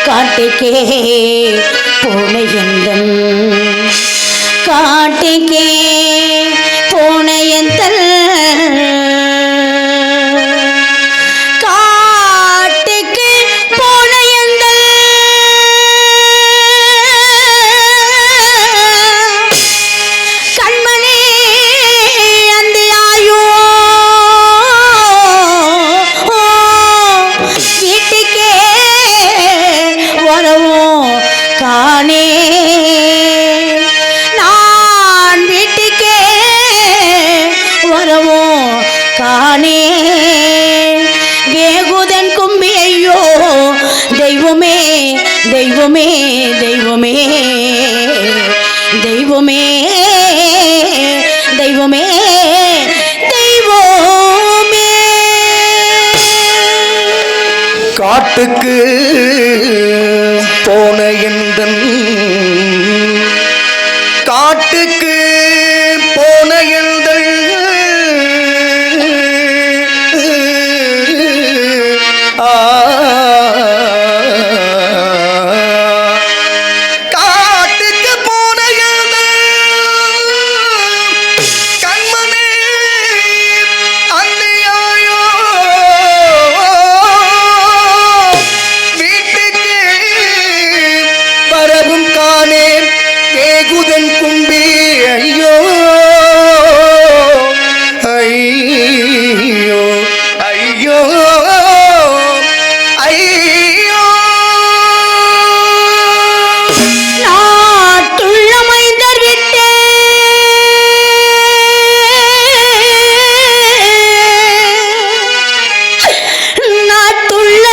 காட்டுக்கே போன எந்தன் காட்டுக்கே போன எந்தன் காட்டுக்கு போன எந்தன் கண்மணி அந்தியாயோ வீட்டுக்கே வரவும் காணே நான் வீட்டுக்கே வரவும் காணே வேகுதன் கும்பி ஐயோ தெய்வமே தெய்வமே தெய்வமே தெய்வமே தெய்வமே தெய்வமே காட்டுக்கு போன எந்தன் காட்டுக்கு போன எந்தன் காட்டுக்கு போன எந்தன் கண்மணி அந்தியாயோ வீட்டுக்கு வரவும் காணேன் வேகுதன் கும்பி ஐயோ ஐயோ ஐயோ ஐயோ நாட்டுள்ள மைந்தர் விட்டே நாட்டுள்ள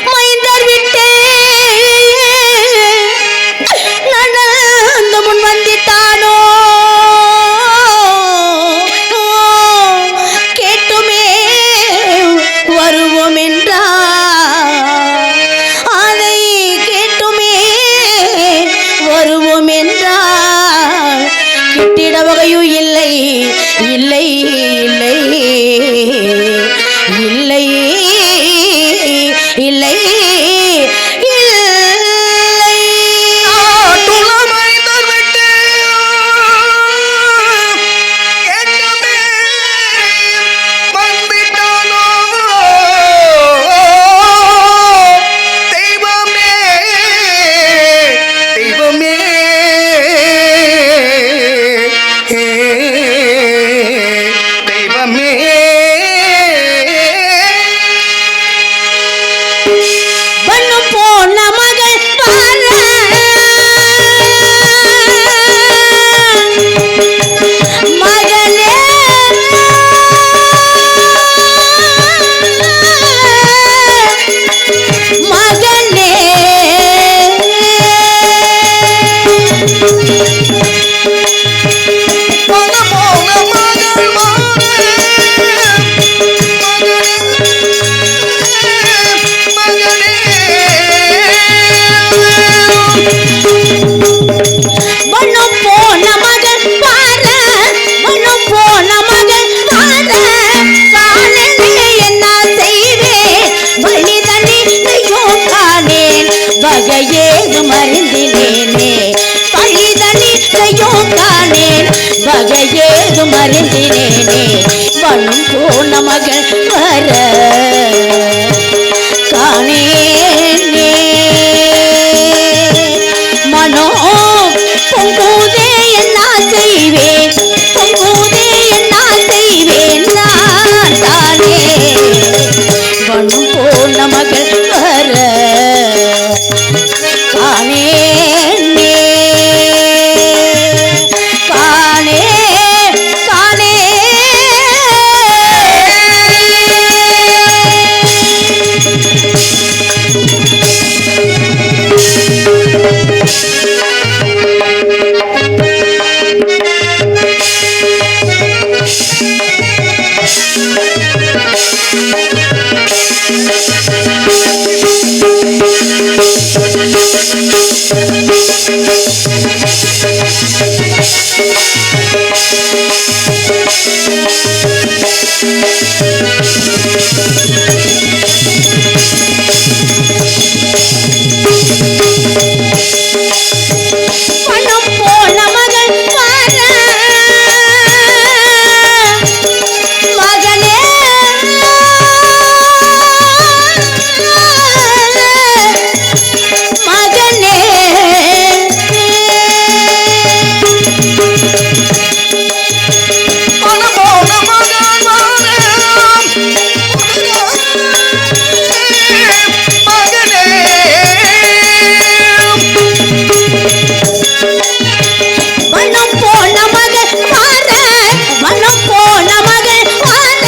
மைந்தர் விட்டே நடந்து முன் வந்திட்டானோ கேட்டுமே வருவோம் என்றார் அதை கேட்டுமே வருவோம் என்றார் கிட்டிட வகையும் இல்லை இல்லை இல்லை இல்லை இல்லை மைந்தர் விட்டு கேட்டமே வந்திட்டானோ தெய்வமே தெய்வமே தெய்வமே பண்ணு போன மகள் பார மகளே மகனே போன போன மகள் மகனே பண்ணு போன மகள் பார பண்ணு போன மகள் பார காணனே என்ன செய்வேன் வழிதனி ஐயோ காணேன் வகையேது மருந்தினேனே வழிதனி ஐயோ காணேன் வகையேது மருந்தினேனே பண்ணும் போன மகள் வர காணேனே மனோ பொங்குதே என்ன செய்வேன் பொங்குதே என்ன செய்வேன் நான் தானே பண்ணும் போன மகள் வர காணேனே காணே காணே பணம் போன மகள் வர மகனே மகனே மனமோன மகன் மகனே மனம் போன மகள் வர மனம் போன மகள் வர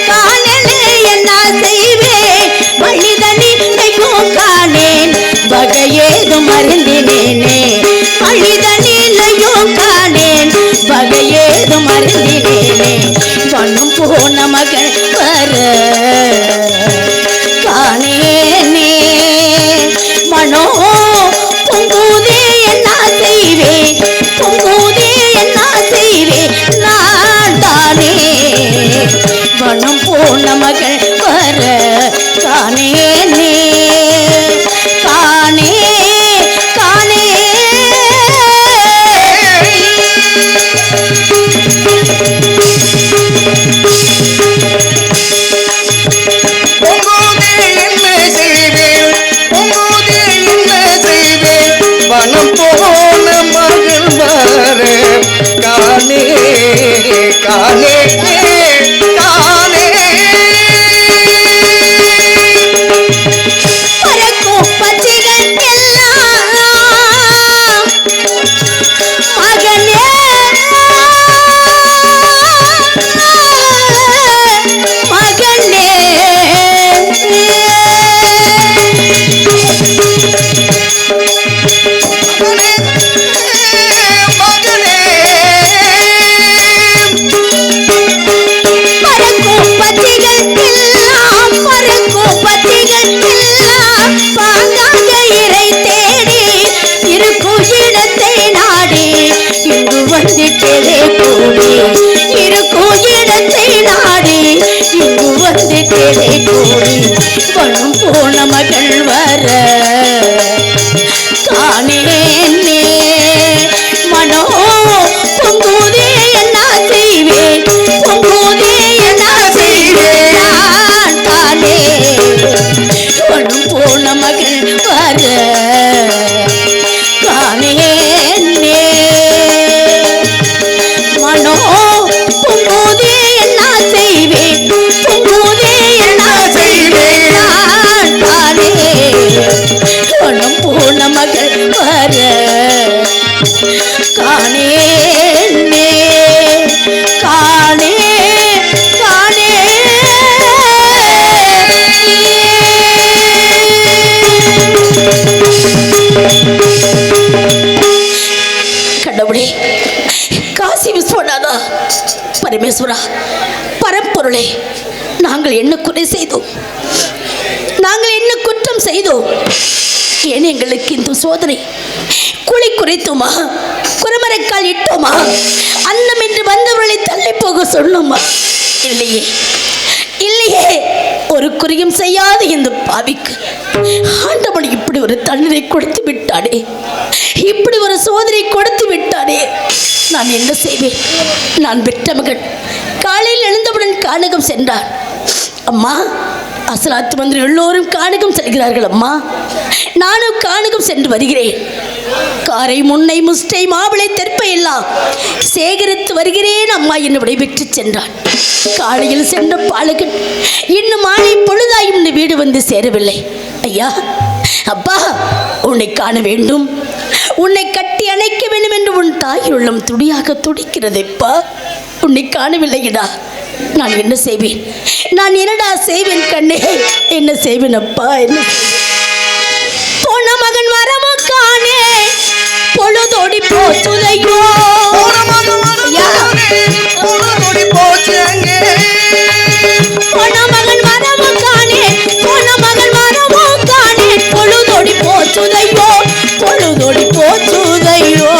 காணலே என்ன செய்வேன் வழிதனிலையும் காணேன் வகையேதும் அறிந்தினேனே வழிதனிலையும் காணேன் வகையேதும் அறிந்தினேனே மனம் போன மகள் வர காணேனே மனோ பொங்குதே என்ன செய்வேன் பொங்குதே என்ன செய்வேன் நான் தானே மனம் போன மகள் வர காணேனே காணே காணே பொங்குதே என்ன செய்வேன் பொங்குதே என்ன செய்வேன் மனம் போன மகள் வர காணே காணே காணே பறக்கும் பச்சைகள் எல்லாம் மகனே மகனே மகனே பறக்கும் பச்சைகள் எல்லாம் பறக்கும் பச்சைகள் எல்லாம் பாங்காக இறை தேடி இருக்கும் இடத்தை நாடி இங்கு வந்துட்டதே கூடி இருக்கும் இடத்தை நாடி இங்கு வந்துட்டதே கூடி பணம் போன மகள் வர காணேனே மனோ பொங்குதே என்ன செய்வேன் பொங்குதே என்ன செய்வேன் நான் தானே பணம் போன மகள் வர காணேனே மனோ பொங்குதே என்ன செய்வேன் பொங்குதே என்ன செய்வேன் நான் தானே பணம் போன மகள் வர காணேனே காணே காணே கடவுளே காசி விஸ்வநாதா பரமேஸ்வரா பரம்பொருளே நாங்கள் என்ன குறை செய்தோம் நாங்கள் என்ன குற்றம் செய்தோம் ஏன் எங்களுக்கு இந்த சோதனை குழி குறைத்தோமா குரமரக்கால் இட்டோமா அன்னம் என்று வந்தவர்களை தள்ளி போக சொன்னோமா இல்லையே இல்லையே ஒரு குறியும் செய்யாத இந்த பாவிக்கு ஆண்டவன் இப்படி ஒரு தண்ணீரை கொடுத்து விட்டானே இப்படி ஒரு சோதனை கொடுத்து விட்டானே நான் என்ன செய்வேன் நான் பெற்ற மகன் காலையில் எழுந்தவுடன் கானகம் சென்றான் அம்மா அசலாத்து மந்திரி எல்லோரும் கானகம் செல்கிறார்கள் அம்மா நானும் கானகம் சென்று வருகிறேன் காரை முன்னை முஸ்டை மாவிளை தெற்பை எல்லாம் சேகரித்து வருகிறேன் அம்மா என்னை விடைபெற்று சென்றான் காலையில் சென்ற பாலகன் இன்னும் மாலை பொழுதாயும் இந்த வீடு வந்து சேரவில்லை ஐயா அப்பா உன்னை காண வேண்டும் உன்னை கட்டி அணைக்க வேண்டும் என்று உன் தாய் உள்ளம் துடியாக துடிக்கிறதைப்பா உன்னை காணவில்லைடா நான் என்ன செய்வேன் நான் என்னடா செய்வேன் கண்ணே என்ன செய்வேன் அப்பா என்ன போன மகன் வரமோ காணே பொழுதோடி போச்சுதையோ போன மகன் வரமோ காணே போன மகன் வரமோ காணே பொழுதோடி போச்சுதையோ பொழுதோடி போச்சுதையோ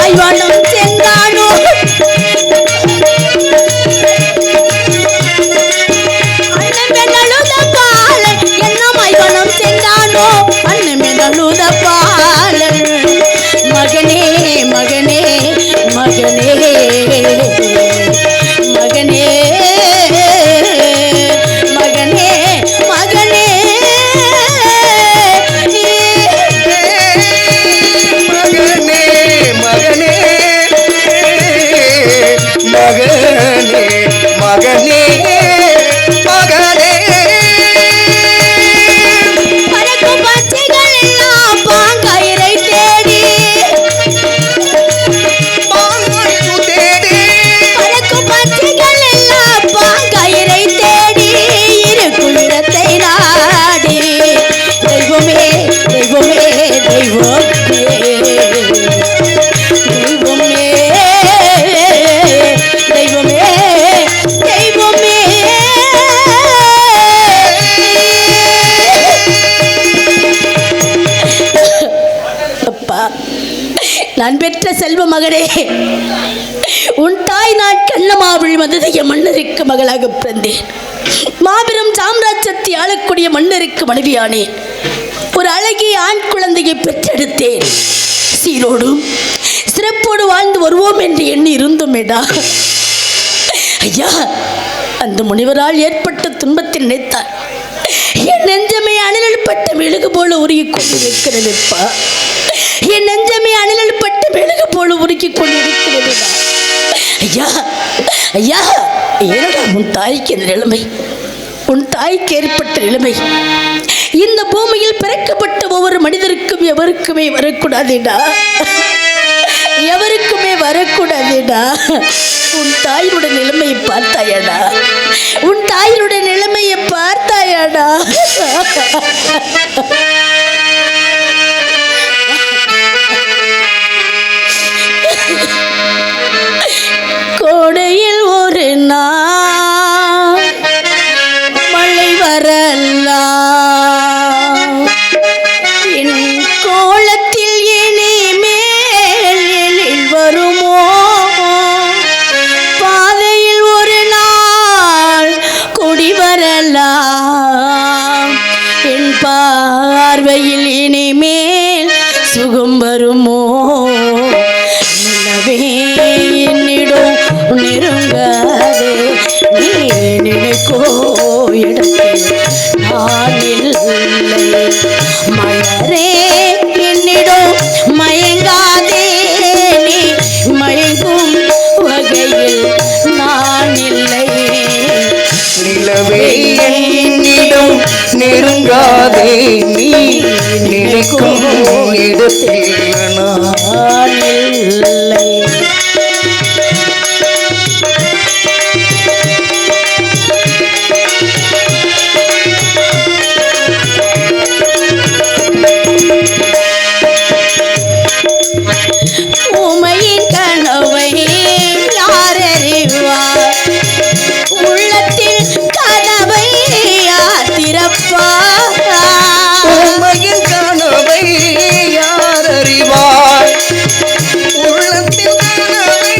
மைவனம் சென்றானோ அண்ணமெனழுத பாலன் என்ன மைவனம் சென்றானோ அண்ணமெனழுத பாலன் மகனே மகனே மகனே மகனே மகனே மகனே மகனே மகனே பறக்கும் பச்சைகள் எல்லாம் பாங்கயிரை தேடி பறக்கும் பச்சைகள் எல்லாம் பாங்கயிரை தேடி இருக்கும் இடத்தை நாடி தெய்வமே தெய்வமே தெய்வமே தெய்வமே தெய்வமே தெய்வமே அப்பா நான் பெற்ற செல்வ மகனே உன் தாய் நான் கண்ணமாவிழி மததைய மன்னருக்கு மகளாக பிறந்தேன் மாபெரும் சாம்ராஜ்யத்தை ஆளக்கூடிய மன்னருக்கு மனைவியானேன் ஒரு அழகிய ஆண் குழந்தையை பெற்றெடுத்தேன் சீரோடும் சிறப்போடு வாழ்ந்து வருவோம் என்று எண்ணி இருந்தோமேடா ஐயா அந்த முனிவரால் ஏற்பட்ட துன்பத்தை நினைத்தார் என் நெஞ்சமே அணிலப்பட்ட மெழுகு போல உருகிக் கொண்டிருக்கிறதுப்பா என் நெஞ்சமே அணிலப்பட்ட மெழுகு போல உருகிக் கொண்டிருக்கிறதுடா ஐயா ஐயா ஏனடா உன் தாய்க்கு இந்த நிலைமை உன் தாய்க்கு ஏற்பட்ட நிலைமை இந்த பூமியில் பிறக்கப்பட்ட ஒவ்வொரு மனிதருக்கும் எவருக்குமே வரக்கூடாதுடா எவருக்குமே வரக்கூடாதுடா உன் தாயினுடைய நிலைமையை பார்த்தாயாடா உன் தாயினுடைய நிலைமையை பார்த்தாயாடா கோடையில் ஒரு நாள் மழை வரலாம் என் கோலத்தில் இனிமேல் எழில் வருமோ பாதையில் ஒரு நாள் கொடி வரலாம் என் பார்வையில் இனிமேல் சுகம் வருமோ நிலவே என்னிடம் நெருங்காதே நீ நினைக்கோ இடத்தில் நான் இல்லை மலரே என்னிடம் மயங்காதே நீ மயங்கும் வகையில் நான் இல்லை நிலவே என்னிடம் நெருங்காதே நீ நினைக்கும் இடத்தில் நான் இல்லை உமையின் கனவை யார் அறிவார் உள்ளத்தில் கனவை யார் திறப்பார் உமையின் கனவை யார் அறிவார் உள்ளத்தில் கனவை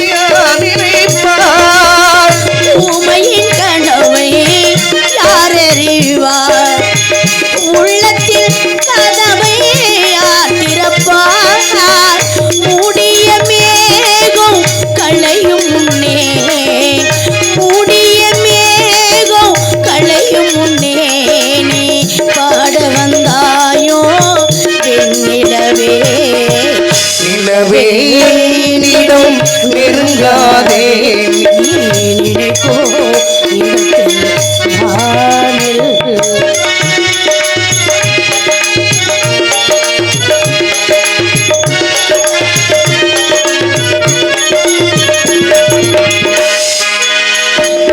யார் நினைப்பார் உமையின் கனவை யார் அறிவார் உள்ளத்தில் கதவை யார் திறப்பார் மூடிய மேகம் களையும் முன்னே மூடிய மேகம் களையும் முன்னே நீ பாட வந்தாயோ வெண்ணிலவே நிலவே என்னிடம் நெருங்காதே நீ நினைக்கோ இடத்தில் நான் இல்லை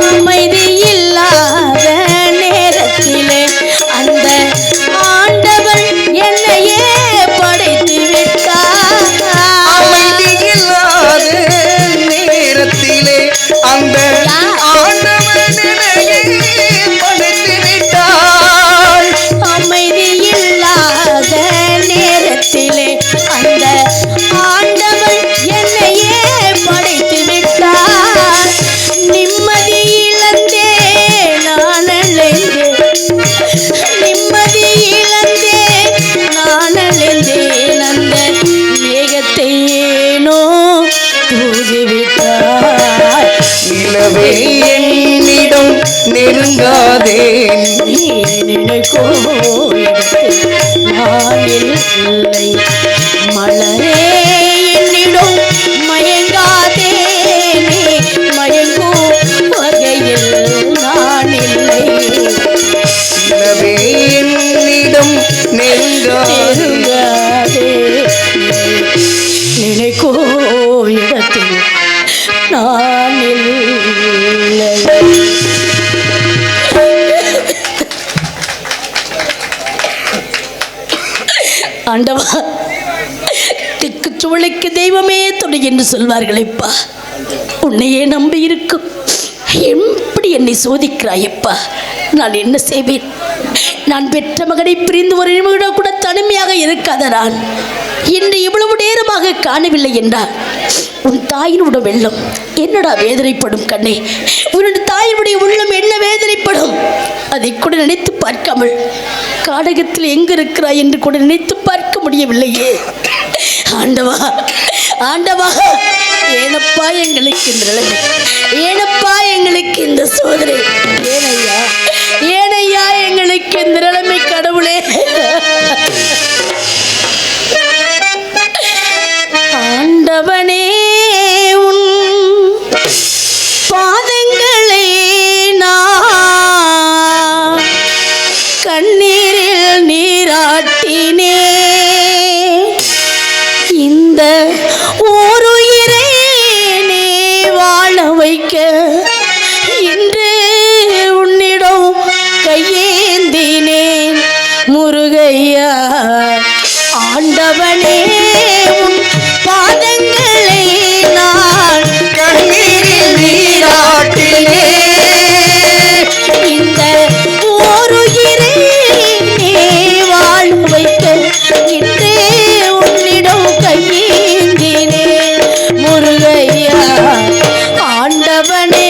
அமைதி இல்லாத நேரத்திலே அந்த ஆண்டவன் என்னையே படைத்து விட்டார் அமைதி இல்லாத நேரத்தில் நெருங்காதே நீ நினைக்கும் இடத்தில் நான் இல்லை. மலரே என்னிடம் மயங்காதே, நீ மயங்கும் வகையில் நான் இல்லை. நிலவே என்னிடம் நெருங்காதே நினைக்கோ இடத்தில் நான் இல்லை. ஆண்டவா, திக்குச்சூளைக்கு தெய்வமே துணை என்று சொல்வார்களேப்பா. உன்னையே நம்பி இருக்கும் எப்படி என்னை சோதிக்கிறாயப்பா. நான் என்ன செய்வேன்? நான் பெற்ற மகனை பிரிந்து ஒரு நிமிடம் கூட தனிமையாக இருக்காத நான் இன்று இவ்வளவு நேரமாக காணவில்லை என்றால் உன் தாயினுடைய வெள்ளம் என்னடா வேதனைப்படும் கண்ணே. உன்னுடைய தாயினுடைய உள்ளம் என்ன வேதனைப்படும்? அதை கூட நினைத்து பார்க்காமல் காடகத்தில் எங்கு இருக்கிறாய் என்று கூட நினைத்து பார்க்க முடியவில்லையே. ஆண்டவா, ஆண்டவா, ஏனப்பா எங்களுக்கு இந்த நிலைமை? ஏனப்பா எங்களுக்கு இந்த சோதனை? ஏனையா, ஏனையா எங்களுக்கு இந்த நிலைமை? கடவுளே, ஆண்டவனே, உன் பாதங்களை நான் கண்ணீரில் நீராட்டினே. இந்த ஓருயிரை நீ வாழ வைக்க இன்று உன்னிடம் கையேந்தினேன் முருகையா. ஆண்டவனே, உன் பாதங்களை நான் கண்ணீரில் நீராட்டினேன். இந்த ஓருயிரை நீ வாழ வைக்க இன்று உன்னிடம் கையேந்தினேன் முருகையா. ஆண்டவனே,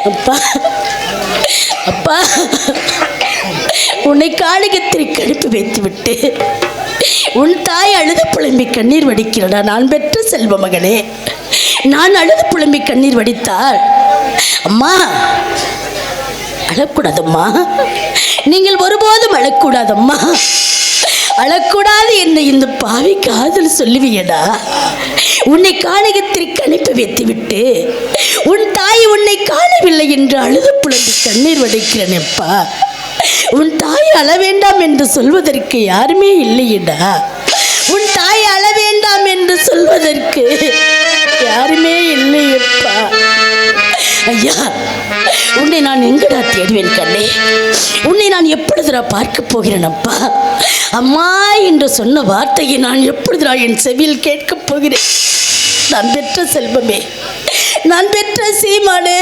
அப்பா அப்பா, உன்னை காளிகத்திற்கு அனுப்பி வைத்துவிட்டு உன் தாய் அழுது புலம்பி கண்ணீர் வடிக்கிறடா நான் பெற்ற செல்வ மகனே. நான் அழுது புலம்பி கண்ணீர் வடித்தால், அம்மா அழக்கூடாதம்மா, நீங்கள் ஒருபோதும் அழக்கூடாதம்மா, அழக்கூடாது என்று இந்த பாவி காதல் சொல்லுவியடா. உன்னை கானகத்திற்கு அனுப்பி வைத்துவிட்டு உன் தாய் உன்னை காணவில்லை என்று அழுது புலம்பி கண்ணீர் வடிக்கிறேனப்பா. உன் தாய் அழ வேண்டாம் என்று சொல்வதற்கு யாருமே இல்லையடா. உன் தாய் அழ வேண்டாம் என்று சொல்வதற்கு யாருமே இல்லையப்பா. ஐயா, உன்னை நான் எங்கடா தேடுவேன் கண்ணே? உன்னை நான் எப்பொழுதுடா பார்க்க போகிறேன் அப்பா? அம்மா என்று சொன்ன வார்த்தையை நான் எப்பொழுதுடா என் செவியில் கேட்கப் போகிறேன்? நான் பெற்ற செல்வமே, நான் பெற்ற சீமானே,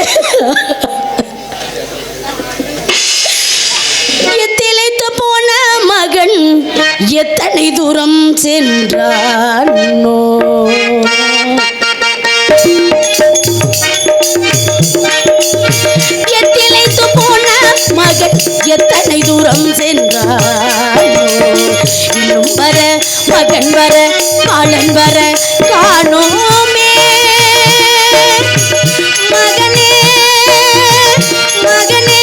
திளைத்து போன மகன் எத்தனை தூரம் சென்றானோ, திளைத்து போன மகன் எத்தனை தூரம் சென்றானோ, இன்னும் வர மகன் வர காலன் வர காணோமே. மகனே மகனே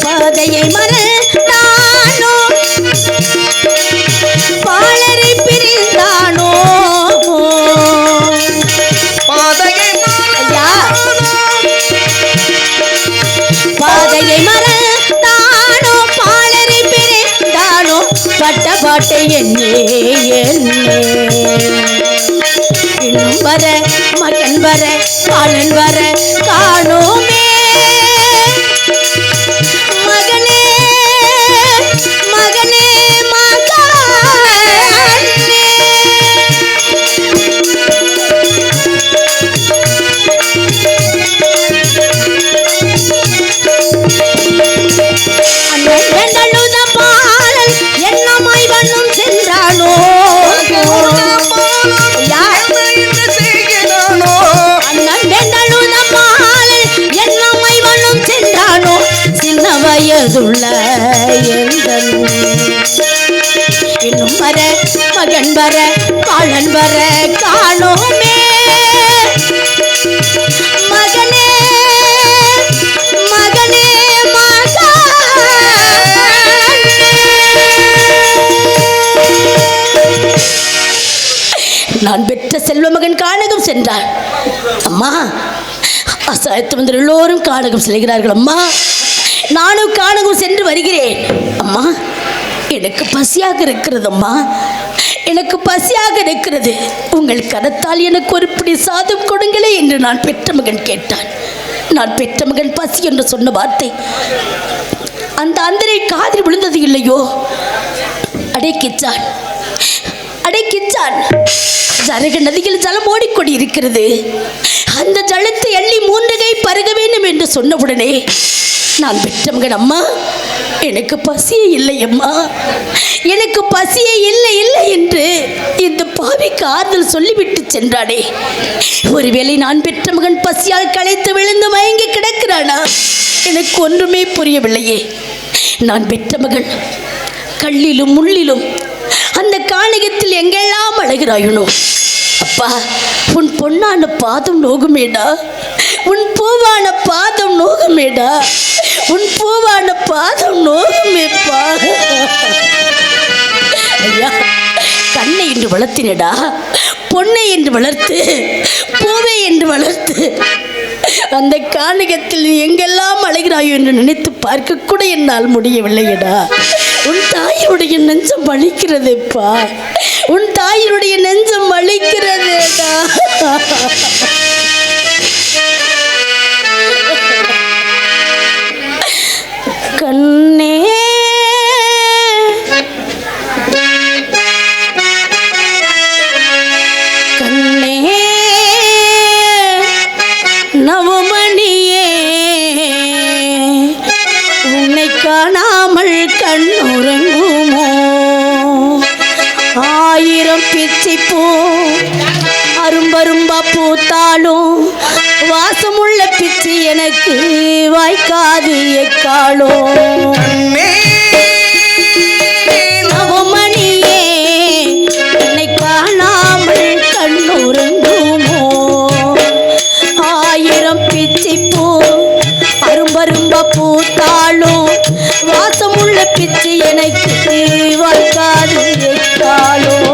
பாதையை மறந்தானோ, பாலரை பிரிந்தானோ, பாதையை மறந்தானோ, பாலரை பிரிந்தானோ, பட்ட பாட்டை என்னே என்னே. இன்னும் வர மகன் வர காலன் வர காணோமே. மகனே மகனே மகனே. அண்ணன் வேண்டழுத பாலன் என்னமாய் வண்ணம் சென்றானோ, அண்ணன் வேண்டழுத பாலன் என்னமாய் வண்ணம் சென்றானோ, சின்ன வயதுள்ள எந்தன். இன்னும் வர மகன் வர காலன் வர காணோமே. மகனே மகனே நான் பெற்ற செல்வ மகன் கானகம் சென்றான். அம்மா, அசாயத்து வந்து எல்லோரும் கானகம் செல்கிறார்கள். அம்மா, நானும் கானகம் சென்று வருகிறேன். அம்மா, எனக்கு பசியாக இருக்கிறது. அம்மா, எனக்கு பசியாக இருக்கிறது. உங்கள் கரத்தால் எனக்கு ஒரு பிடி சாதம் கொடுங்களே என்று நான் பெற்ற மகன் கேட்டான். நான் பெற்ற மகன் பசி என்று சொன்ன வார்த்தை அந்த அந்தரை காதில் விழுந்தது இல்லையோ? அடைக்கிச்சான் அடைக்கிச்சான். ஜரக நதியில் ஜலம் ஓடிக்கொண்டு இருக்கிறது. அந்த ஜலத்தை அள்ளி 3 கை பருக வேண்டும் என்று சொன்னவுடனே நான் பெற்ற மகன், அம்மா எனக்கு பசியே இல்லை அம்மா, எனக்கு பசியே இல்லை இல்லை என்று இந்த பாவிக்கு ஆறுதல் சொல்லிவிட்டு சென்றானே. ஒருவேளை நான் பெற்ற மகன் பசியால் களைத்து விழுந்து மயங்கி கிடக்கிறானா? எனக்கு ஒன்றுமே புரியவில்லையே. நான் பெற்ற மகன் கல்லிலும் முள்ளிலும் அந்த கானகத்தில் எங்கெல்லாம் அழகிறாயுனோ, அப்பா உன் பொன்னான பாதம் நோகுமேடா, உன் பூவான பாதம் நோகுமேடா, உன் பூவான பாதம் நோகுமேப்பா. ஐயா, கண்ணை என்று வளர்த்தினடா, பொன்னை என்று வளர்த்து, பூவை என்று வளர்த்து அந்த கானகத்தில் எங்கெல்லாம் அழைகிறாயோ என்று நினைத்து பார்க்க கூட என்னால் முடியவில்லையடா. உன் தாயினுடைய நெஞ்சம் வலிக்கிறதேப்பா, உன் தாயினுடைய நெஞ்சம் வலிக்கிறதேடா. கண்ணே கண்ணே நவமணியே, உன்னை காணாமல் கண்ணுறங்குமோ? 1000 பிச்சை பூ அரும்பரும்பா பூத்தாலும் வாசமுள்ள பிச்சு எனக்கு வாய்க்காது எக்காலும். நவமணியே என்னை காணாமல் கண்ணுறங்குமோ? ஆயிரம் பிச்சி பூ அரும்பரும்பா பூத்தாலும் வாசமுள்ள பிச்சு எனக்கு வாய்க்காது எக்காலும்.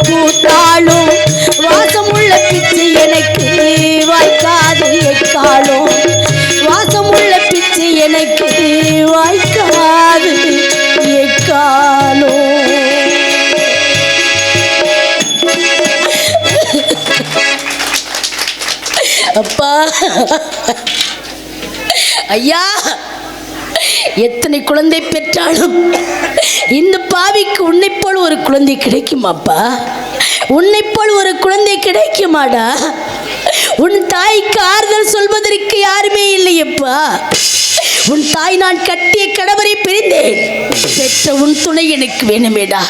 பூத்தாலும் வாசமுள்ள பிச்சு எனக்கு வாய்க்காது எக்காலும். வாசமுள்ள பிச்சு எனக்கு வாய்க்காது எக்காலும். அப்பா ஐயா, எத்தனை குழந்தை பெற்றாலும் இந்த பாவிக்கு உன்னை போல் ஒரு குழந்தை கிடைக்குமாப்பா? உன்னை போல் ஒரு குழந்தை கிடைக்குமாடா? உன் தாய்க்கு ஆறுதல் சொல்வதற்கு யாருமே இல்லையப்பா. உன் தாய் நான் கட்டிய கணவரை பிரிந்தேன். பெற்ற உன் துணை எனக்கு வேணுமேடா.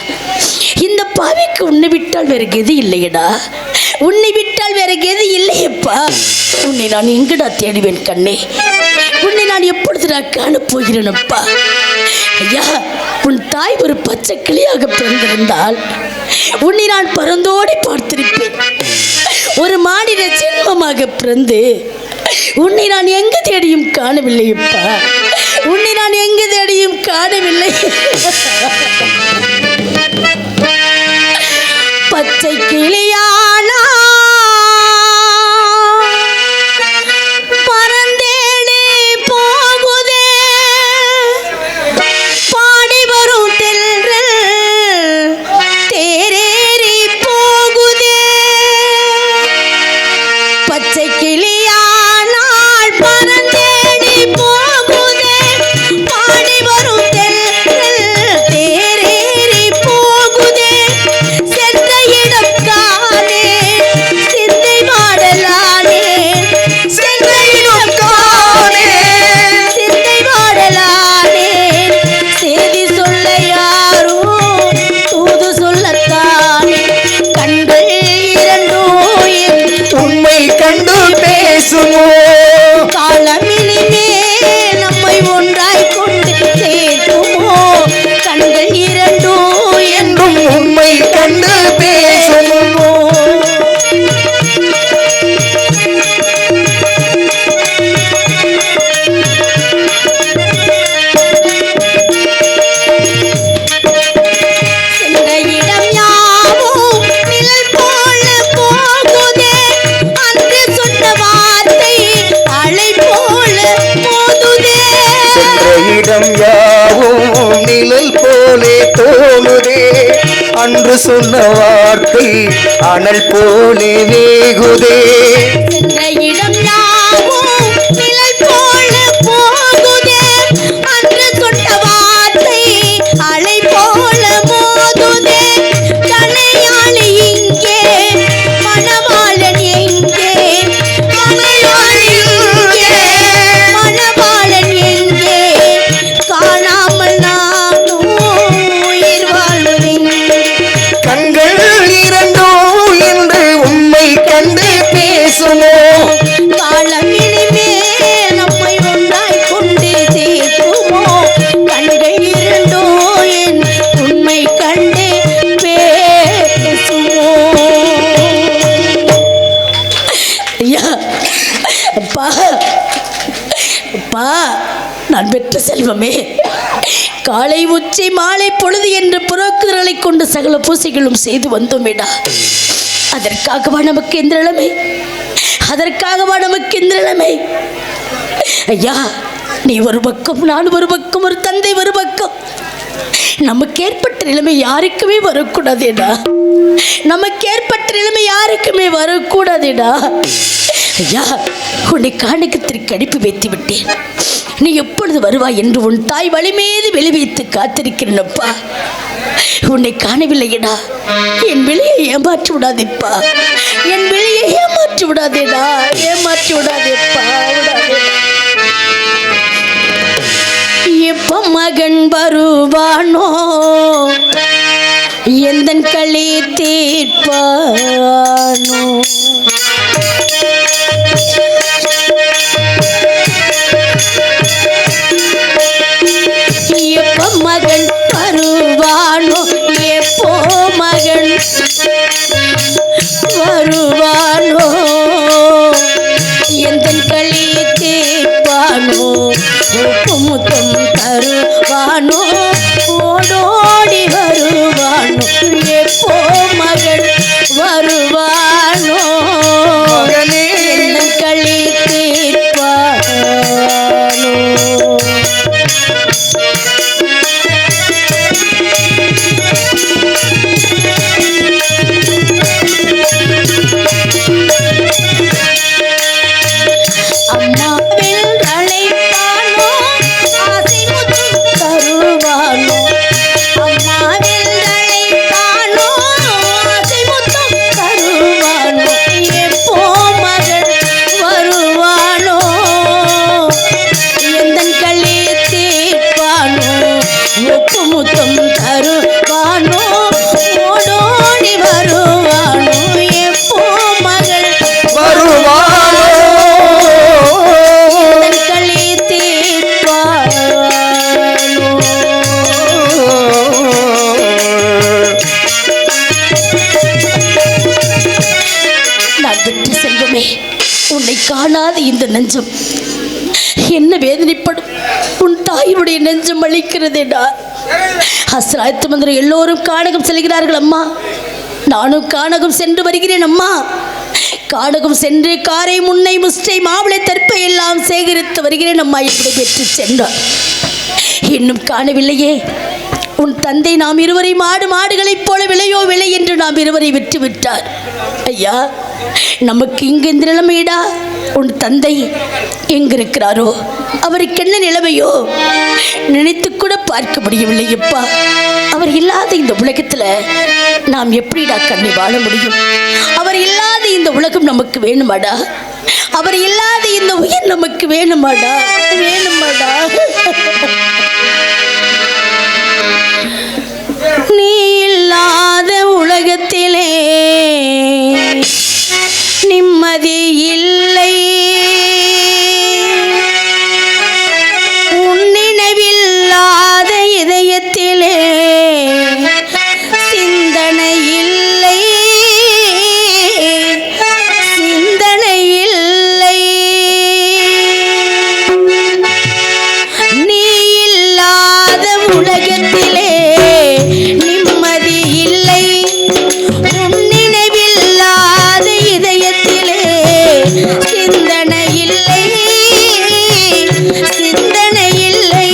இந்த பாவிக்கு உன்னை விட்டால் வேற கெதி இல்லையடா. உன்னை விட்டால் வேற கெதி இல்லையப்பா. உன்னை நான் எங்கடா தேடுவேன் கண்ணே? உன்னை நான் எப்பொழுது நான் காணப்போகிறேனப்பா? ஐயா, உன் தாய் ஒரு பச்சை கிளியாக பிறந்திருந்தால் உன்னை நான் பறந்தோடி பார்த்திருப்பேன். ஒரு மாநில ஜென்மமாக பிறந்து உன்னை நான் எங்கு தேடியும் காணவில்லையப்பா. உன்னை நான் எங்கு தேடியும் காணவில்லை. பச்சை கிளியானா தேரேறி இடம் யாவும் நிழல் போலே தோணுதே அன்று சொன்ன வார்த்தை அனல் போலே வேகுதே சென்ற இடம் யாவும் நிழல் போல போகுதே அன்று சொன்ன வார்த்தை அலை போல மோதுதே கணையாளி இங்கே மணவாளன் எங்கே கணையாளி இங்கே மணவாளன் எங்கே காணாமல் நானும் உயிர் வாழ்வேன் கண்கள் இரண்டோ என்று உண்மை கண்டு பேசுமோ காலம் இனிமேல் நம்மை ஒன்றாய் கொண்டு சேர்க்குமோ கண்கள் இரண்டோ என் உண்மை கண்டு பேசுமோ ஐயா அப்பா அப்பா நான் பெற்ற செல்வமே காலை உச்சி மாலை பொழுது என்று புறக்குதலை கொண்டு சகல பூசைகளும் செய்து வந்தோமேடா அதற்காகவா நமக்கு இந்த நிலைமை அதற்காகவா நமக்கு இந்த நிலைமை ஐயா நீ ஒரு பக்கம் நான் ஒரு பக்கம் ஒரு தந்தை ஒரு பக்கம் நமக்கு ஏற்பட்ட நிலைமை யாருக்குமே வரக்கூடாதேடா நமக்கு ஏற்பட்ட நிலைமை யாருக்குமே வரக்கூடாதேடா ஐயா உன்னை காணிக்கத்திற்கு அனுப்பி வைத்து விட்டேன் நீ எப்பொழுது வருவாய் என்று உன் தாய் வழி மீது வெளி வைத்து காத்திருக்கிறேனப்பா உன்னை காணவில்லையடா என் வெளியை ஏமாற்றி விடாதேப்பா என் வெளியை ஏமாற்றி விடாதேடா ஏமாற்றி விடாதேப்பா விடாதே எப்ப மகன் வருவானோ எந்தன் களி தீர்ப்பானோ எப்ப மகன் வருவானோ எப்போ மகன் வருவானோ எந்தன் களி தீர்ப்பானோ முத்தம் தருவானோ ஓடோடி வருவானோ எப்போ மகன் வருவானோ எந்தன் களி தீர்ப்பானோ அம்மாவில் அழைப்பானோ ஆசை முத்தம் தருவானோ அம்மாவில் அழைப்பானோ ஆசை முத்தம் தருவானோ எப்போ மகன் வருவானோ எந்தன் களி தீர்ப்பானோ ஒப்பு முத்தம் தருவானோ ஓடோடி வருவானோ எப்போ மகள் வருவானோ களி தீர்ப்பானோ நான் பெற்ற செல்வமே உன்னை காணாத இந்த நெஞ்சம் என்ன வேதனைப்படும் உன் தாயினுடைய நெஞ்சம் அளிக்கிறதேடா ஹஸ்ராயத்து மந்திரம் எல்லோரும் கானகம் செல்கிறார்கள் அம்மா நானும் கானகம் சென்று வருகிறேன் அம்மா கானகம் சென்று காரை முன்னை முஸ்டை மாவிளை தற்பை எல்லாம் சேகரித்து வருகிறேன் அம்மா இப்படி பெற்று சென்றார் இன்னும் காணவில்லையே உன் தந்தை நாம் இருவரை மாடுகளைப் போல விலையோ விலை என்று நாம் இருவரை விற்று விட்டார் ஐயா நமக்கு இங்கு இந்த நிலைமையிடா உன் தந்தை எங்கிருக்கிறாரோ அவருக்கு என்ன நிலைமையோ நினைத்து கூட பார்க்க முடியவில்லை அப்பா அவர் இல்லாத இந்த உலகத்தில் நாம் எப்படிடா கண்ணி வாழ முடியும் அவர் இல்லாத இந்த உலகம் நமக்கு வேணுமாடா அவர் இல்லாத இந்த உயிர் நமக்கு வேணுமாடா வேணுமாடா நீ இல்லாத உலகத்திலே நிம்மதி இல்லை உன் நினைவில்லாத இதயத்திலே சிந்தனை இல்லை சிந்தனை இல்லை நீ இல்லாத உலகத்திலே நிம்மதி இல்லை உன் நினைவில்லாத இதயத்திலே சிந்தனை இல்லை சிந்தனை இல்லை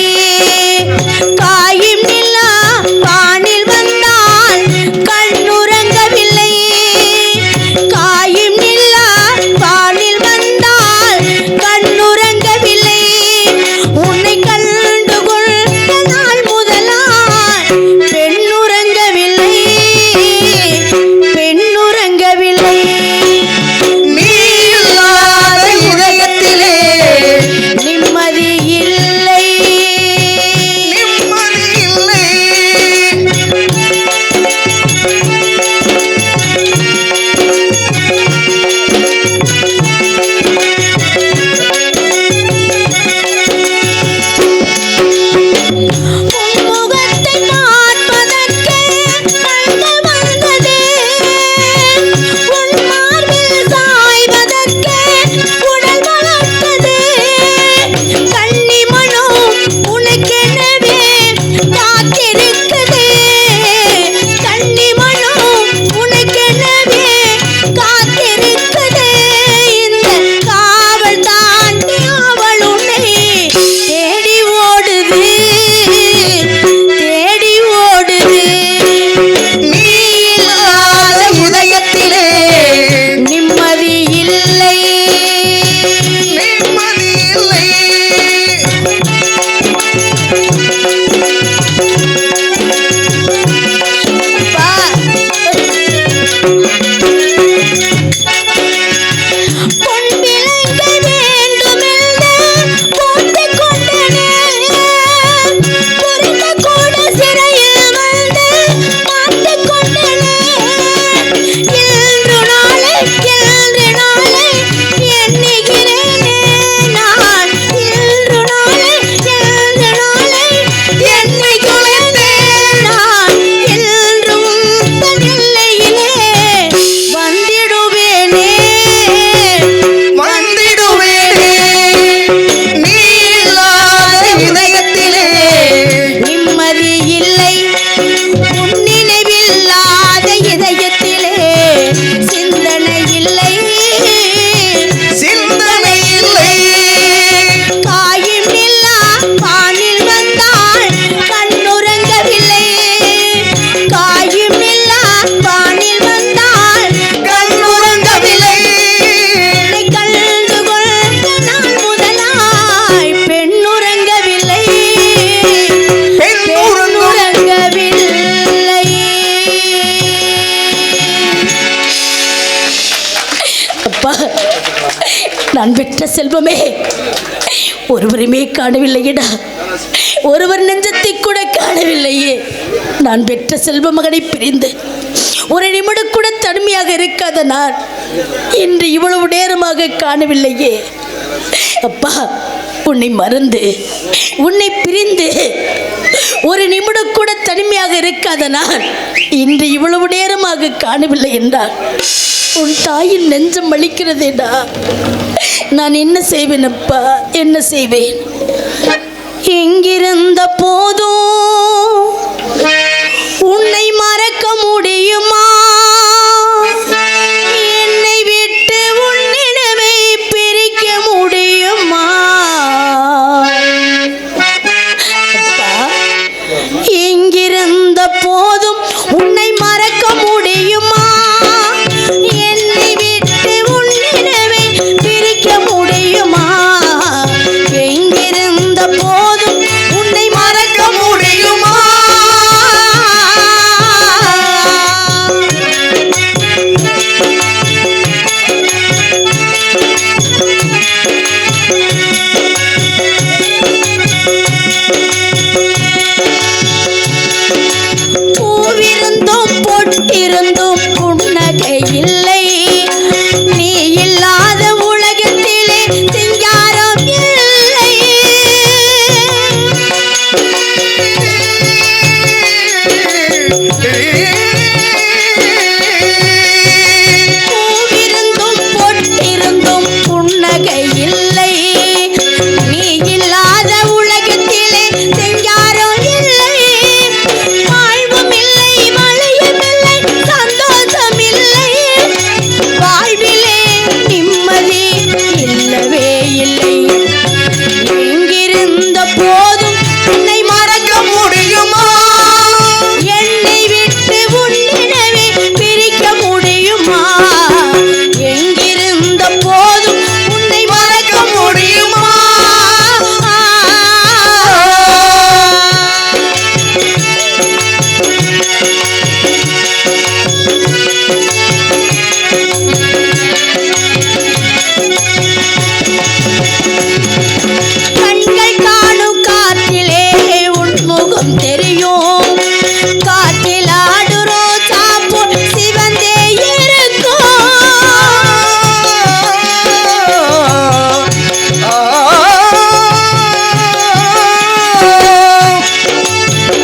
நான் பெற்ற செல்வமே ஒருவருமே காணவில்லையடா, ஒருவர் நெஞ்சத்தை கூட காணவில்லையே. நான் பெற்ற செல்வ மகனை பிரிந்து ஒரு நிமிடம் கூட தனிமையாக இருக்காத நான் இன்று இவ்வளவு நேரமாக காணவில்லையே. அப்பா, உன்னை மறந்து உன்னை பிரிந்து ஒரு நிமிடம் கூட தனிமையாக இருக்காத நான் இன்று இவ்வளவு நேரமாக காணவில்லை என்றால் உன் தாயின் நெஞ்சம் வலிக்கிறதேடா. நான் என்ன செய்வேன் அப்பா, என்ன செய்வேன்? எங்கிருந்த போதும் உன்னை மறக்க முடியுமா? என்னை விட்டு உன் நினைவை பிரிக்க முடியுமா? அப்பா, எங்கிருந்த போதும் உன்னை மறக்க முடியுமா? என்னை விட்டு உன் நினைவை பிரிக்க முடியுமா? எங்கிருந்த போதும் உன்னை மறக்க முடியுமா? பூவிருந்தும் பொட்டிருந்தும் புன்னகை இல்லை, நீ இல்லாத உலகத்திலே சிங்காரம் இல்லை. பூவிருந்தும் பொட்டிருந்தும் புன்னகை இல்லை, நீ இல்லாத உலகத்திலே சிங்காரம் இல்லை. வாழ்வும் இல்லை, மழையும் இல்லை, சந்தோஷம் இல்லை, வாழ்விலே நிம்மதி இல்லவே இல்லை. எங்கிருந்த போதும் உன்னை மறக்க முடியுமா? என்னை விட்டு உன் நினைவை பிரிக்க முடியுமா? எங்கிருந்த போதும் உன்னை மறக்க முடியுமா? கண்கள் காணும் காற்றிலே உன் முகம் தெரியும், காற்றில் ஆடு ரோஜா போல் சிவந்தே இருக்கும்.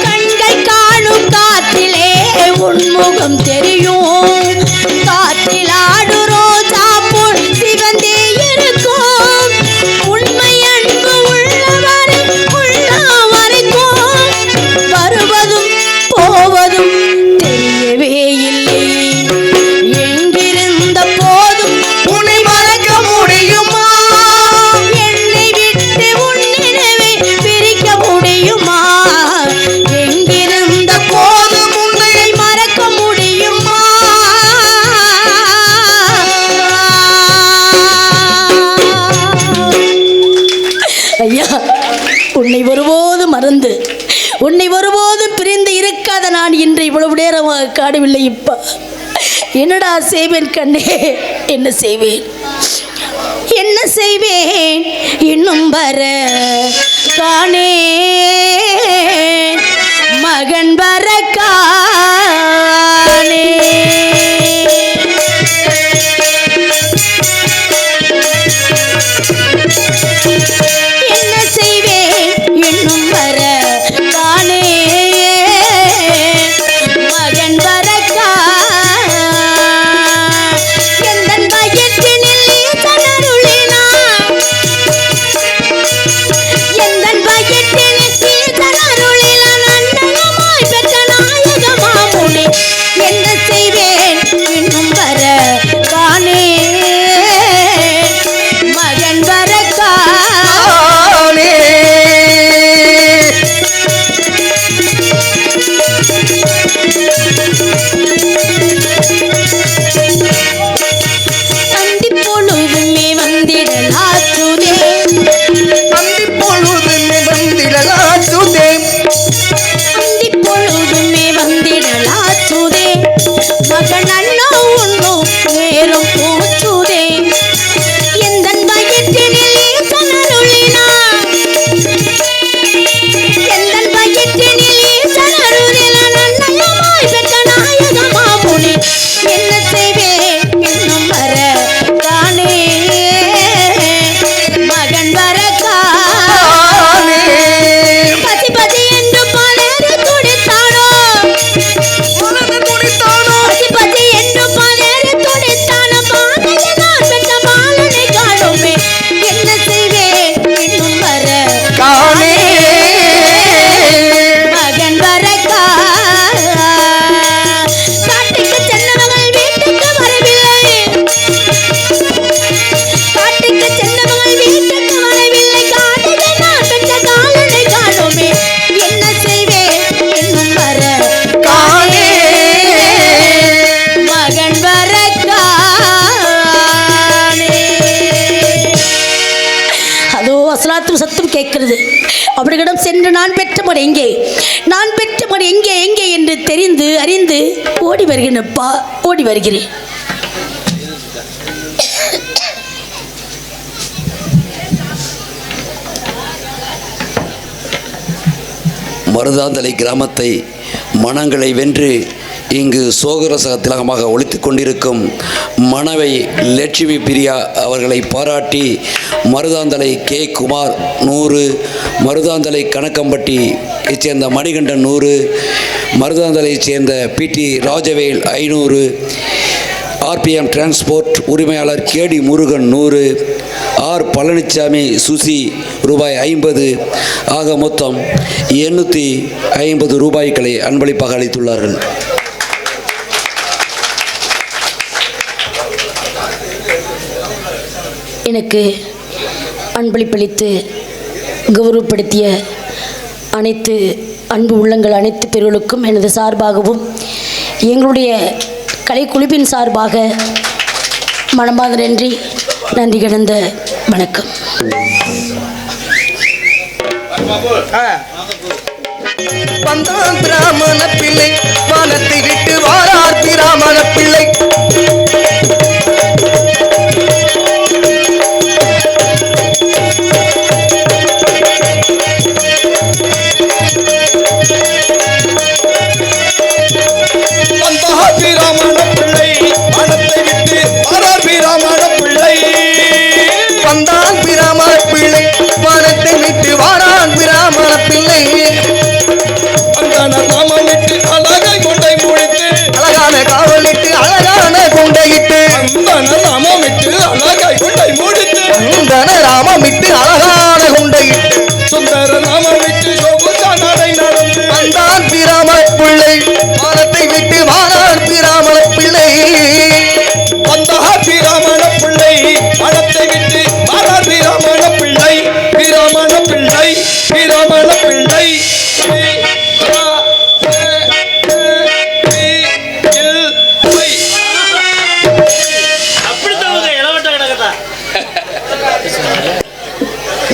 கண்கள் காணும் காற்றிலே உன் முகம் தெரியும், காற்றில் ஆடு ரோஜா போல் சிவந்தே இருக்கும். உண்மை அன்பு உள்ளவரை உள்ளம் வரைக்கும் வருவதும் போவதும் தெரியவே இல்லை. எங்கிருந்த போதும் உன்னை மறக்க முடியுமா? என்னை விட்டு உன் நினைவை பிரிக்க முடியுமா? எங்கிருந்த போதும் உன்னை மறக்க முடியுமா? ஐயா, உன்னை ஒருபோதும் மறந்து உன்னை ஒருபோதும் பிரிந்து இருக்காத நான் இன்று இவ்வளவு நேரமாக காணவில்லை. இப்ப என்னடா செய்வேன் கண்ணே, என்ன செய்வேன், என்ன செய்வேன்? இன்னும் வர காணே மகன் வர காணே. என்ன செய்வேன்? இன்னும் வர காணே மகன் வர காணே. எந்தன் வயிற்றினில் ஈசனருளினான், எந்தன் வயிற்றினில் மகன் எங்கே, நான் பெற்ற மகன் எங்கே எங்கே என்று தெரிந்து அறிந்து ஓடி வருகிறேன்ப்பா, ஓடி வருகிறேன். மருதாந்தலை கிராமத்தை மனங்களை வென்று இங்கு சோகரச திலகமாக ஒலித்து கொண்டிருக்கும் மனைவி லட்சுமி பிரியா அவர்களை பாராட்டி மருதாந்தலை கே குமார் 100, மருதாந்தலை கணக்கம்பட்டியைச் சேர்ந்த மணிகண்டன் 100, மருதாந்தலையைச் சேர்ந்த பிடி ராஜவேல் 500, ஆர்பிஎம் டிரான்ஸ்போர்ட் உரிமையாளர் கேடி முருகன் 100, ஆர் பழனிசாமி சுசி ரூபாய் 50, ஆக மொத்தம் 850 ரூபாய்களை அன்பளிப்பாக அளித்துள்ளார்கள். எனக்கு அன்பளிப்பளித்து கௌரவப்படுத்திய அனைத்து அன்பு உள்ளங்கள் அனைத்து பேர்களுக்கும் எனது சார்பாகவும் எங்களுடைய கலைக்குழுவின் சார்பாக மனமார்ந்த நன்றி கிடந்த வணக்கம். வந்தான் பிராமண பிள்ளை, வானத்தை விட்டு வாரார் பிராமண பிள்ளை. வந்தான் பிராமண பிள்ளை, வானத்தை விட்டு வாரான் பிராமண பிள்ளை. அழகாய் கொண்டை முடித்து அழகான காவலிட்டு அழகான கொண்டையிட்டு ராமமிட்டு அழகாய் கொண்டை முடித்து ராமமிட்டு அழகான கொண்டையிட்டு சுந்தர ராமமிட்டு நடை நடந்து வந்தான் பிராமண பிள்ளை, வானத்தை விட்டு வாரான் பிராமண பிள்ளை. வந்தா பிராமண பிள்ளை, மனத்தை விட்டு வாரா பிராமண பிள்ளை. பிராமண பிள்ளை, பிராமண பிள்ளை.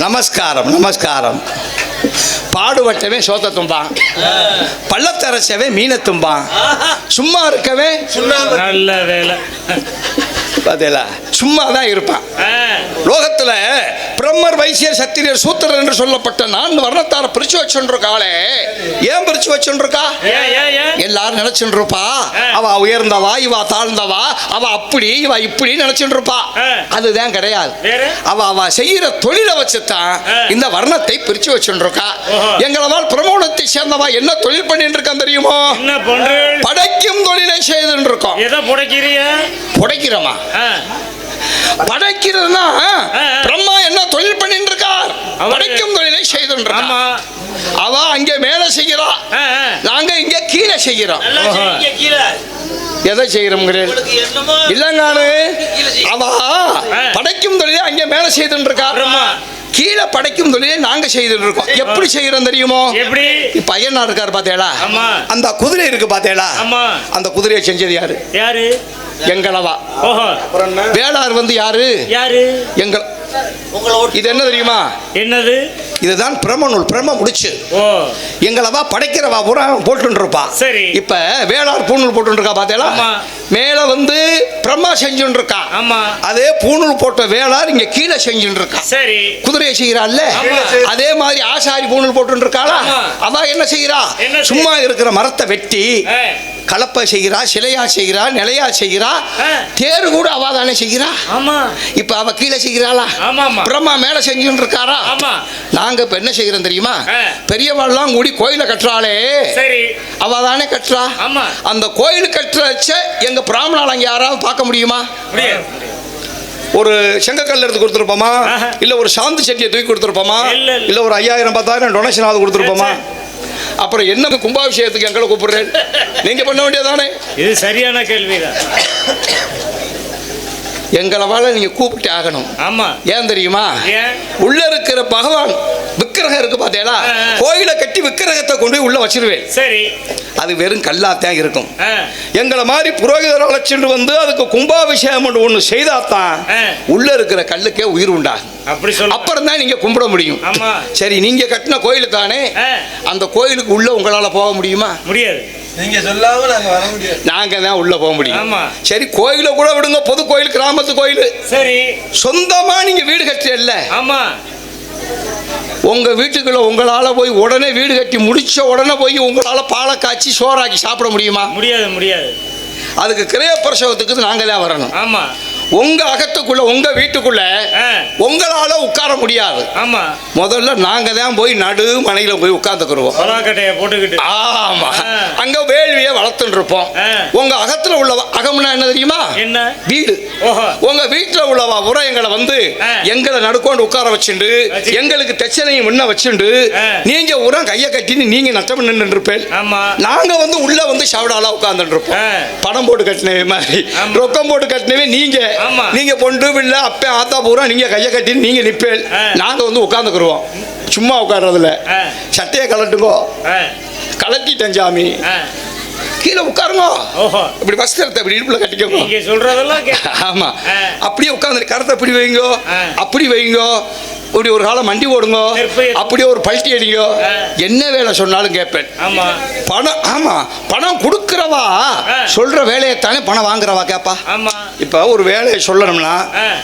நமஸ்காரம் நமஸ்காரம். பாடுபட்டவே சோத்த தும்பான், பள்ளத்தரசவே மீனை தும்பான், சும்மா இருக்கவே நல்ல வேலை பார்த்தீங்களா, சும்மா தான் இருப்பான். லோகத்துல பிரம்மர் வைசியர் சத்திரியர் சூத்திரர் என்று சொல்லப்பட்ட 4 வர்ணத்தார பிரிச்சு வச்சுருக்காளே. ஏன் பிரிச்சு வச்சுருக்கா? எல்லாரும் நினைச்சுட்டு இருப்பா அவ உயர்ந்தவா, இவ தாழ்ந்தவா, அவ அப்படி இவ இப்படி நினைச்சுட்டு இருப்பா. அதுதான் கிடையாது. அவ செய்யற தொழிலை வச்சுதான் இந்த வர்ணத்தை பிரிச்சு வச்சுருக்கா. எங்களவால் பிரமோணத்தை சேர்ந்தவா என்ன தொழில் பண்ணிட்டு இருக்கான் தெரியுமோ? படைக்கும் தொழிலை செய்து இருக்கோம். புடைக்கிறோமா? படைக்கிறதுனா பிரம்மா என்ன தொழில் பண்ணிட்டு இருக்கார்? படைக்கும் தொழிலை செய்து இருக்கான். அவ அங்க மேல செய்கிறா, நாங்க இங்க கீழே செய்கிறோம். எதை செய்யறோம் இல்லங்கானு? அவ படைக்கும் தொழிலை அங்க மேல செய்து இருக்கா, கீழே படைக்கும் தொழிலை நாங்க செய்துட்டு இருக்கோம். எப்படி செய்யறோம் தெரியுமோ? எப்படி? இப்ப ஐயனா இருக்காரு பாத்தேளா, அந்த குதிரை இருக்கு பாத்தேளா, அந்த குதிரையை செஞ்சது யாரு? யாரு? எங்களவா. வேளார் வந்து யாரு? யாரு? எங்கள். இது என்ன தெரியுமா? என்னது? இதுதான் பிரம்ம நூல். பிரம்ம முடிச்சு எங்களவா படைக்கிறவா பூரா போட்டு இருப்பா. சரி. இப்ப வேளார் பூநூல் போட்டு இருக்கா பாத்தீங்களா? மேல வந்து பிரம்மா செஞ்சுட்டு இருக்கா. அதே பூநூல் போட்ட வேளார் இங்க கீழே செஞ்சுட்டு இருக்கா. சரி. குதிரையை செய்யறாள். அதே மாதிரி ஆசாரி பூநூல் போட்டு இருக்காளா? அவ என்ன செய்யறா? சும்மா இருக்கிற மரத்தை வெட்டி கலப்பை செய்கிறா, சிலையா செய்கிறா, நிலையா செய்கிறா, தேர் கூட அவ தானே செய்கிறா. இப்ப அவ கீழே செய்கிறாளா? பிரம்மா மேல செஞ்சுட்டு இருக்காரா? நாங்க இப்ப என்ன செய்யறோம் தெரியுமா? பெரியவாள்லாம் கூடி கோயிலை கட்டுறாளே, அவ தானே கட்டுறா. அந்த கோயில் கட்டுறச்ச எங்க பிராமணால் அங்க யாராவது பார்க்க முடியுமா? ஒரு செங்கக்கல்ல எடுத்து கொடுத்துருப்போமா? இல்ல ஒரு சாந்து சட்டியை தூக்கி கொடுத்துருப்போமா? இல்ல ஒரு 5000 10,000 டொனேஷன் ஆகுது கொடுத்துருப்போமா? அப்புறம் என்ன கும்பாபிஷேகத்துக்கு எங்களை கூப்பிடுறேன்? நீங்க பண்ண வேண்டியதானே? இது சரியான கேள்விதான். எங்களவால நீங்க கூப்பிட்டு ஆகணும். ஆமா. ஏன் தெரியுமா? உள்ள இருக்கிற பகவான் விக்கிர விக்கிரகம் இருக்கு பாத்தீங்களா, கோயிலை கட்டி விக்கிரகத்தை கொண்டு போய் உள்ள வச்சிருவேன். சரி. அது வெறும் கல்லாத்தான் இருக்கும். ஆ. எங்களை மாதிரி புரோகிதரை அழைச்சிட்டு வந்து அதுக்கு கும்பாபிஷேகம் ஒண்ணு செய்தாத்தான் உள்ள இருக்கிற கல்லுக்கே உயிர் உண்டாகும். அப்படி சொல்ல. அப்புறம் தான் நீங்க கும்பிட முடியும். ஆமா. சரி, நீங்க கட்டின கோயில் தானே, அந்த கோயிலுக்கு உள்ள உங்களால போக முடியுமா? முடியாது. நீங்க சொல்லாம நாங்க வர முடியாது. நாங்க தான் உள்ள போக முடியும். ஆமா. சரி, கோயில கூட விடுங்க, பொது கோயில், கிராமத்து கோயில். சரி. சொந்தமா நீங்க வீடு கட்டல, ஆமா, உங்க வீட்டுக்குள்ள உங்களால போய் உடனே வீடு கட்டி முடிச்ச உடனே போய் உங்களால பாலை காய்ச்சி சோறாக்கி சாப்பிட முடியுமா? முடியாது, முடியாது. அதுக்கு கிரய பிரசவத்துக்கு நாங்க தான் வரணும். ஆமா. உங்க அகத்துக்குள்ள உங்க வீட்டுக்குள்ள உங்களால உட்கார முடியாது. ஆமா. முதல்ல நாங்க தான் போய் நடு மனையில போய் உட்கார்ந்துக்குருவோம். பலாக்கட்டைய போட்டுக்கிட்டு. ஆமா, அங்க வேள்வியை வளர்த்துட்டு இருப்போம். உங்க அகத்துல உள்ள அகம்னா என்ன தெரியுமா? என்ன? வீடு. உங்க வீட்டுல உள்ளவா பூரா எங்களை வந்து எங்களை நடுக்கொண்டு உட்கார வச்சுண்டு எங்களுக்கு தெச்சனையும் முன்ன வச்சுண்டு நீங்க உரம் கைய கட்டின்னு நீங்க நட்டம் நின்று இருப்பேன். நாங்க வந்து உள்ள வந்து சவடாலா உட்கார்ந்துட்டு இருப்போம். பணம் போட்டு கட்டினவே மாதிரி, ரொக்கம் போட்டு கட்டினவே நீங்க. நீங்க பொண்டு பிள்ளை அப்ப ஆத்தா பூரா நீங்க கைய கட்டி நீங்க நிப்பேல், நாங்க வந்து உட்கார்ந்துக்குருவோம். சும்மா உட்கார்றதுல சட்டையை கலட்டுங்கோ, கலட்டிட்டேன் சாமி, கீழே உட்காருங்க, இப்படி வஸ்திரத்தை இப்படி இடுப்புல கட்டிக்கோங்க சொல்றதெல்லாம். ஆமா, அப்படியே உட்கார்ந்து கரத்தை இப்படி வைங்கோ, அப்படி வைங்கோ, இப்படி ஒரு காலம் மண்டி ஓடுங்க, அப்படியே ஒரு பல்ட்டி அடிங்க, என்ன வேலை சொன்னாலும் கேட்பேன். பணம், ஆமா, பணம் கொடுக்கிறவா சொல்ற வேலையைத்தானே பணம் வாங்குறவா கேப்பா. இப்ப ஒரு வேலையை சொல்லணும்னா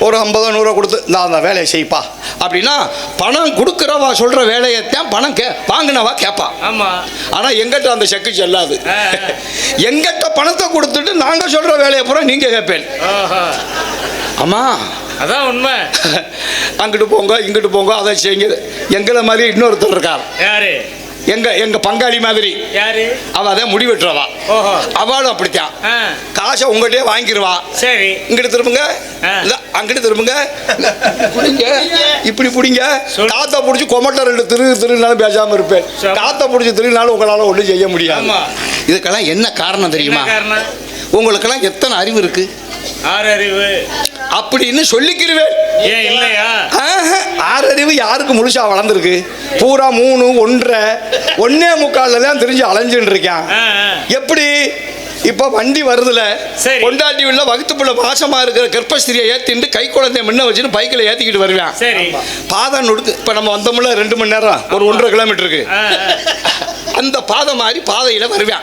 ஒரு 50 100 கொடுத்து அந்த வேலையை செய்ப்பா அப்படின்னா பணம் கொடுக்கிறவா சொல்ற வேலையைத்தான் பணம் வாங்கினவா கேப்பா. ஆனா எங்கிட்ட அந்த செக்கு செல்லாது. எங்கிட்ட பணத்தை கொடுத்துட்டு நாங்க சொல்ற வேலையை பூரா நீங்க கேட்பேன். ஆமா, அதான் உண்மை. அங்கிட்டு போங்க இங்கிட்டு போங்க அதை செய்யுங்க. எங்களை மாதிரி இன்னொருத்தர் இருக்கார். யாரு? எங்க பங்காளி மாதிரி. யாரு? அவ அதான் முடி வெட்டுறவா. அவளும் அப்படித்தான். காசை உங்ககிட்டே வாங்கிடுவா. சரி, இங்கிட்டு திரும்புங்க, அங்கிட்டு திரும்புங்க, புடிங்க, இப்படி புடிங்க. காத்த புடிச்சு கொமட்ட 2 திருநாளும் பேசாம இருப்பேன். காத்த புடிச்சு திருநாளும் உங்களால ஒன்றும் செய்ய முடியாது. இதுக்கெல்லாம் என்ன காரணம் தெரியுமா? உங்களுக்கெல்லாம் எத்தனை அறிவு இருக்கு? 6 அறிவு அப்படின்னு சொல்லிக்கிறேன். ஏன் இல்லையா? 6 அறிவு யாருக்கு முழுசா வளர்ந்துருக்கு? பூரா 3 1.5 1.25 தான் தெரிஞ்சு அலைஞ்சுட்டு இருக்கேன். எப்படி? இப்ப வண்டி வருதுல, கொண்டாட்டி உள்ள வகுத்துப்புள்ள மாசமா இருக்கிற கர்ப்பஸ்திரியை ஏத்திட்டு கை குழந்தைய முன்ன வச்சுட்டு பைக்கில் ஏத்திக்கிட்டு வருவேன். பாதை நொடுக்கு. இப்ப நம்ம வந்தோம்ல 2 மணி நேரம், ஒரு 1.5 கிலோமீட்டருக்கு, அந்த பாதை மாதிரி பாதையில வருவேன்.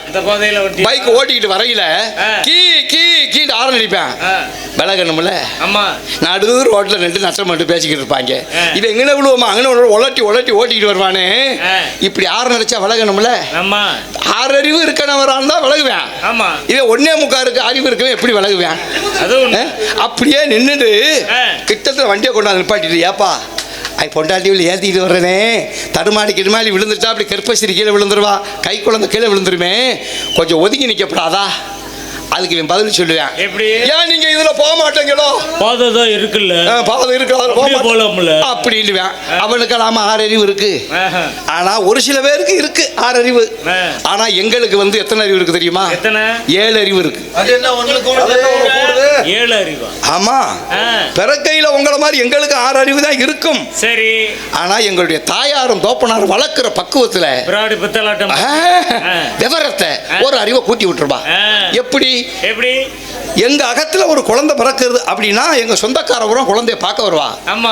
பைக் ஓட்டிக்கிட்டு வரையில கீ கீ கீண்டு ஆரன் அடிப்பேன். விலகணும்ல, நடு ரோட்ல 2 நஷ்டம் மட்டும் பேசிக்கிட்டு இருப்பாங்க. இது எங்கன விழுவோமா அங்கே உலட்டி உலட்டி ஓட்டிக்கிட்டு வருவானே, இப்படி ஆரன் அடிச்சா விலகணும்ல. 6 அறிவு இருக்கனவரான் தான் விலகுவேன். இதே 1.25 அறிவு இருக்கவே எப்படி விலகுவேன்? அப்படியே நின்றுட்டு கிட்டத்தட்ட வண்டியை கொண்டாந்து நிப்பாட்டிட்டு, ஏப்பா பொண்டாட்டியில் ஏற்றிக்கிட்டு வர்றேனே, தடுமாடி விழுந்துட்டா அப்படி கர்ப்பஸ்திரி கீழே விழுந்துருவா, கை குழந்தை கீழே விழுந்துருமே, கொஞ்சம் ஒதுங்கி நிற்கப்படாதா? அதுக்கு இவன் பதில் சொல்லுவேன். எப்படி? ஏன் நீங்க இதுல போக மாட்டீங்களோ? பாதை தான் இருக்குல்ல, பாதை இருக்கு, அப்படின்னுவேன். அவனுக்கு நாம 6 அறிவு இருக்கு. ஆனா ஒரு சில பேருக்கு இருக்கு 6 அறிவு. ஆனா எங்களுக்கு வந்து எத்தனை அறிவு இருக்கு தெரியுமா? 7 அறிவு இருக்கு. 7 அறிவு. ஆமா, பிறக்கையில உங்களை மாதிரி எங்களுக்கு 6 அறிவு தான் இருக்கும். சரி. ஆனா எங்களுடைய தாயாரும் தோப்பனாரும் வளர்க்கிற பக்குவத்துல விவரத்தை ஒரு அறிவை கூட்டி விட்டுருவா. எப்படி? எப்படி? எங்க அகத்துல ஒரு குழந்தை பிறக்கிறது அப்படின்னா எங்க சொந்தக்காரவரும் குழந்தைய பார்க்க வருவா.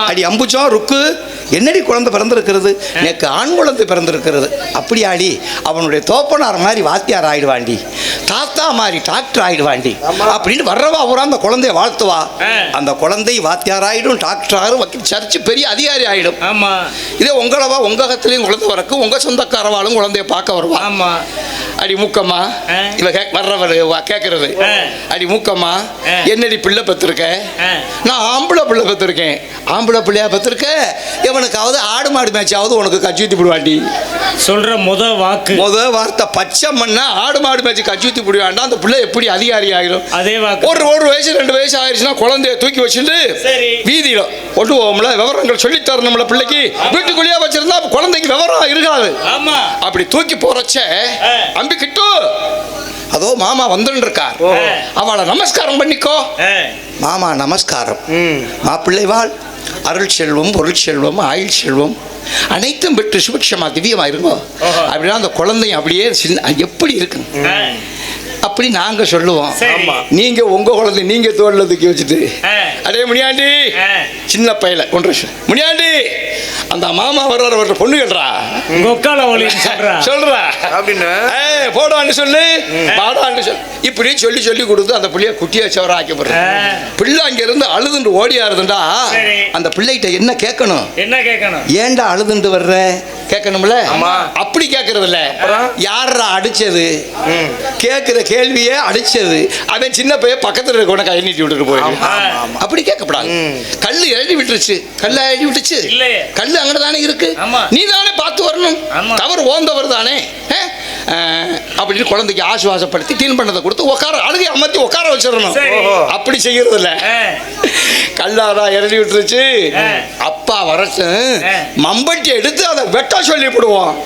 அடி அம்புச்சம் ருக்கு, என்னடி குழந்தை பிறந்திருக்கிறது? எனக்கு ஆண் குழந்தை பிறந்திருக்கிறது. அப்படி ஆடி அவனுடைய தோப்பனார் மாதிரி வாத்தியார் ஆயிடுவாண்டி, தாத்தா மாதிரி டாக்டர் ஆயிடுவாண்டி அப்படின்னு வர்றவா பூரா அந்த குழந்தைய வாழ்த்துவா. அந்த குழந்தை வாத்தியார் ஆயிடும், டாக்டர் ஆகும், வக்கீல், சர்ச்சு பெரிய அதிகாரி ஆயிடும். இதே உங்களவா உங்க அகத்திலையும் குழந்தை வரக்கும், உங்க சொந்தக்காரவாலும் குழந்தைய பார்க்க வருவா. அடி மூக்கம்மா, இவ வர்றவர் கேட்கறது, அடி மூக்கம்மா என்னடி பிள்ளை பெற்றிருக்க? நான் ஆம்பளை பிள்ளை பெற்றிருக்கேன். ஆம்பளை பிள்ளையா பெற்றிருக்க, எவனுக்காவது ஆடு மாடு மேட்சாவது உனக்கு கச்சி ஊத்தி போடுவாண்டி. சொல்ற முத வார்த்தை பச்சை மண்ணா ஆடு மாடு மேட்ச் கச்சி ஊத்தி போடுவாண்டா. அந்த பிள்ளை எப்படி அதிகாரி ஆகிடும்? அதே வாக்கு. ஒரு வயசு 2 வயசு ஆயிடுச்சுன்னா குழந்தைய தூக்கி வச்சுட்டு வீதியில ஒட்டு போவோம்ல, விவரங்கள் சொல்லி தரணும்ல பிள்ளைக்கு. வீட்டுக்குள்ளேயே வச்சிருந்தா குழந்தைக்கு விவரம் இருக்காது. அப்படி தூக்கி போறச்ச அம்பி கிட்டு அதோ மாமா வந்துட்டு இருக்கார், அவளை நமஸ்காரம் பண்ணிக்கோ. மாமா நமஸ்காரம். மாப்பிள்ளை வாழ், அருள் செல்வம், பொருள் செல்வம், ஆயுள் செல்வம், அனைத்தும் பெற்று சுபிக்ஷமா திவ்யமா இருங்கோ. அப்படின்னா அந்த குழந்தையும் அப்படியே எப்படி இருக்கு அப்படி நாங்க சொல்லுவோம். நீங்க உங்க குழந்தை நீங்க தோல்ல தூக்கி வச்சுட்டு அடே முனியாண்டி சின்ன பையல ஒன்று முனியாண்டி அந்த மாமா வர்ற பொண்ணு கேட்றா சொல்றா அப்படின்னு போடான்னு சொல்லு பாடான்னு சொல்லு இப்படி சொல்லி கொடுத்து அந்த பிள்ளைய குட்டிய சவரா ஆக்கி போடுறேன். பிள்ளை அங்க இருந்து அழுதுண்டு ஓடியாருதுண்டா அந்த பிள்ளைகிட்ட என்ன கேட்கணும் ஏன்டா அழுதுண்டு வர்ற கேட்கணும்ல. அப்படி கேட்கறது இல்ல யாரா அடிச்சது கேட்கிற கேள்வியே அடிச்சது அவன் சின்ன பையன் பக்கத்துல இருக்க கை நீட்டி விட்டுட்டு போயிடும். அப்படி கேட்கப்படாது. கல்லு எழுதி விட்டுருச்சு கல்ல எழுதி விட்டுச்சு கல்லு அங்கே தானே இருக்கு நீ தானே பார்த்து வரணும் தவறு ஓந்தவர் தானே அப்படின்னு குழந்தைக்கு ஆசுவாசப்படுத்தி டீன் பண்ணதை கொடுத்து உட்கார அழுகை அமர்த்தி உட்கார வச்சிடணும். அப்படி செய்யறது இல்ல கல்லாரா எழுதி விட்டுருச்சு அப்பா வரச்சு மம்பட்டி எடுத்து அதை வெட்ட சொல்லி போடுவோம்.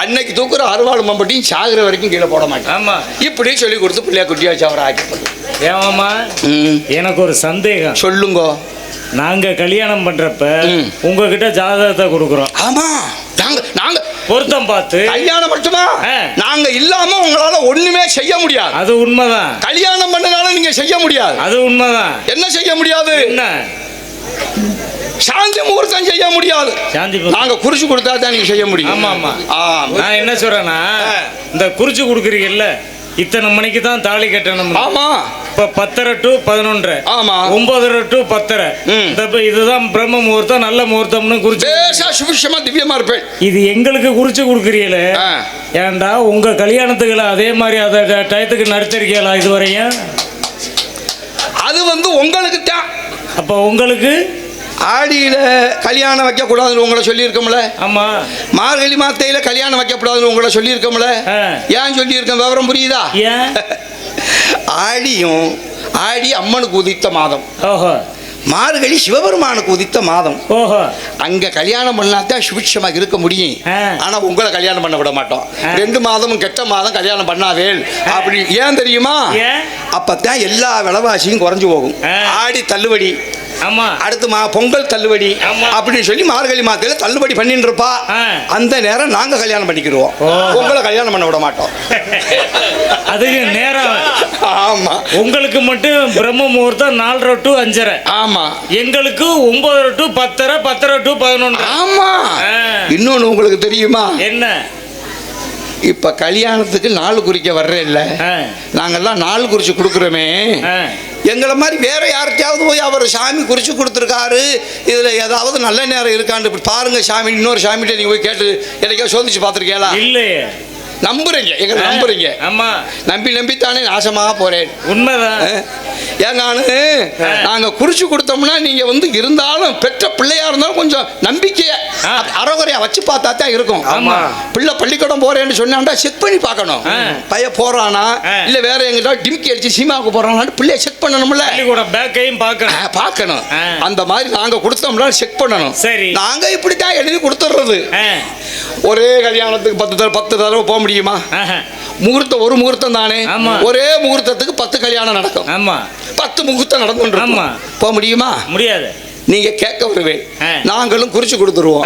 அன்னைக்கு தூக்குற அறுவாள் மம்பட்டியும் சாகுற வரைக்கும் கீழே போட மாட்டேன். இப்படி சொல்லி கொடுத்து பிள்ளைய குட்டியா சவர ஆக்கி ஏமாமா எனக்கு ஒரு சந்தேகம் சொல்லுங்க. நாங்க கல்யாணம் பண்றப்ப உங்ககிட்ட ஜாதகத்தை கொடுக்குறோம். ஆமா நாங்க பொருத்தம் பார்த்து கல்யாணம் மட்டுமா நாங்க இல்லாம உங்களால ஒண்ணுமே செய்ய முடியாது. அது உண்மைதான். கல்யாணம் பண்ணனால நீங்க செய்ய முடியாது. அது உண்மைதான். என்ன செய்ய முடியாது? என்ன சாந்தி முகூர்த்தம் செய்ய முடியாது. நாங்க குறிச்சு கொடுத்தா தான் நீங்க செய்ய முடியும். ஆமா நான் என்ன சொல்றேன்னா இந்த குறிச்சு கொடுக்குறீங்கல்ல இத்தனை மணிக்கு தான் தாலி கட்டணும். ஆமா இப்ப 10:30 to 11:30. ஆமா 9:30 to 10:30. இதுதான் பிரம்ம முகூர்த்தம் நல்ல முகூர்த்தம்னு குறிச்சு சுபிஷமா திவ்யமா இருப்பேன். இது எங்களுக்கு குறிச்சு கொடுக்குறீங்களே ஏன்டா உங்க கல்யாணத்துக்குள்ள அதே மாதிரி அதை டயத்துக்கு நடத்திருக்கீங்களா இதுவரையும்? அது உங்களுக்கு தான். அப்ப உங்களுக்கு ஆடியில கல்யாணம் வைக்க கூடாதுன்னு உங்களை சொல்லியிருக்கோம்ல. ஆமா மார்கழி மாத்தையில கல்யாணம் வைக்க கூடாதுன்னு உங்களை சொல்லியிருக்கோம்ல. ஏன் சொல்லியிருக்கேன் விவரம் புரியுதா? ஆடி அம்மனுக்கு உதித்த மாதம். மார்கழி சிவபெருமானுக்கு உதித்த மாதம். அங்க கல்யாணம் பண்ணாதான் சுபிட்சமாக இருக்க முடியும். ஆனா உங்களை கல்யாணம் பண்ண விட மாட்டோம். 2 மாதமும் கெட்ட மாதம் கல்யாணம் பண்ணாவேல் அப்படி. ஏன் தெரியுமா? அப்பதான் எல்லா விலைவாசியும் குறைஞ்சு போகும். ஆடி தள்ளுபடி அடுத்து பொங்கல் தள்ளுபடி அப்படின்னு சொல்லி மார்கழி மாதத்துல தள்ளுபடி பண்ணிட்டு இருப்பா. அந்த நேரம் நாங்க கல்யாணம் பண்ணிக்கிறோம். உங்களை கல்யாணம் பண்ண விட மாட்டோம். அதுக்கு நேரம். ஆமா உங்களுக்கு மட்டும் பிரம்ம முகூர்த்தம் 4:30 to 5:30. ஆமா எங்களுக்கு 9:30 to 10:30 10:30 to 11. ஆமா இன்னொன்னு உங்களுக்கு தெரியுமா? என்ன? இப்ப கல்யாணத்துக்கு நாள் குறிக்க வர்றே இல்ல நாங்கெல்லாம் நாள் குறிச்சு கொடுக்குறோமே. எங்களை மாதிரி வேற யார்கிட்டயாவது போய் அவர் சாமி குறிச்சு கொடுத்துருக்காரு இதுல ஏதாவது நல்ல நேரம் இருக்கான்னு பாருங்க சாமி இன்னொரு சாமிகிட்ட நீங்க போய் கேட்டு எனக்கே சோதிச்சு பார்த்துருக்கீங்களா? இல்லையே. நம்புறீங்க எங்களை நம்புறீங்க. ஆமா நம்பித்தானே நாசமாக போறேன். உண்மைதான். ஏங்கானு நாங்க குறிச்சு கொடுத்தோம்னா நீங்க இருந்தாலும் பெற்ற பிள்ளையா இருந்தாலும் கொஞ்சம் நம்பிக்கைய அறகுறையா வச்சு பார்த்தா தான் இருக்கும். பிள்ளை பள்ளிக்கூடம் போறேன்னு சொன்னாண்டா செக் பண்ணி பார்க்கணும். பையன் போறானா இல்ல வேற எங்கிட்ட டிம்கி அடிச்சு சீமாவுக்கு போறானான்னு பிள்ளைய செக் பண்ணணும்ல. பார்க்கணும். அந்த மாதிரி நாங்க கொடுத்தோம்னா செக் பண்ணணும். சரி நாங்க இப்படித்தான் எழுதி கொடுத்துடுறது. ஒரே கல்யாணத்துக்கு 10 தடவை போக முடியுமா? முகூர்த்தம் ஒரு முகூர்த்தம் தானே. ஒரே முகூர்த்தத்துக்கு 10 கல்யாணம் நடக்கும். 10 முகூர்த்தம் நடந்து போக முடியுமா? முடியாது. நீங்க கேட்க வருவேன் நாங்களும் குறிச்சு கொடுத்துருவோம்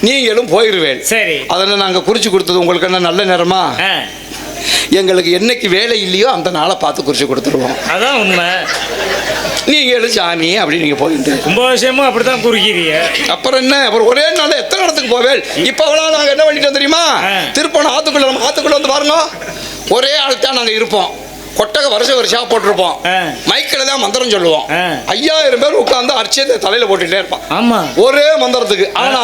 நீங்களும் போயிருவேன். சரி அதனால நாங்க குறிச்சு கொடுத்தது உங்களுக்கு என்ன நல்ல நேரமா? எங்களுக்கு என்னைக்கு வேலை இல்லையோ அந்த நாளை பார்த்து குறிச்சு கொடுத்துருவோம். அதான் உண்மை. நீங்களும் சாமி அப்படி நீங்க போயிட்டு கும்பாபிஷேகமும் அப்படித்தான் குறிக்கிறீங்க. அப்புறம் என்ன? அப்புறம் ஒரே நாள் எத்தனை இடத்துக்கு போவேன். இப்போலாம் நாங்க என்ன பண்ணிட்டோம் தெரியுமா? திருப்பணம் ஆத்துக்குள்ள நம்ம ஆத்துக்குள்ள பாருங்க ஒரே ஆள் தான் நாங்க இருப்போம். கொட்டகை வருஷா போட்டிருப்போம். மைக்கில் தான் மந்திரம் சொல்லுவோம். 5000 பேர் உட்கார்ந்து அர்ச்சத்தை தலையில போட்டுட்டே இருப்பான். ஆமா ஒரே மந்திரத்துக்கு. ஆனா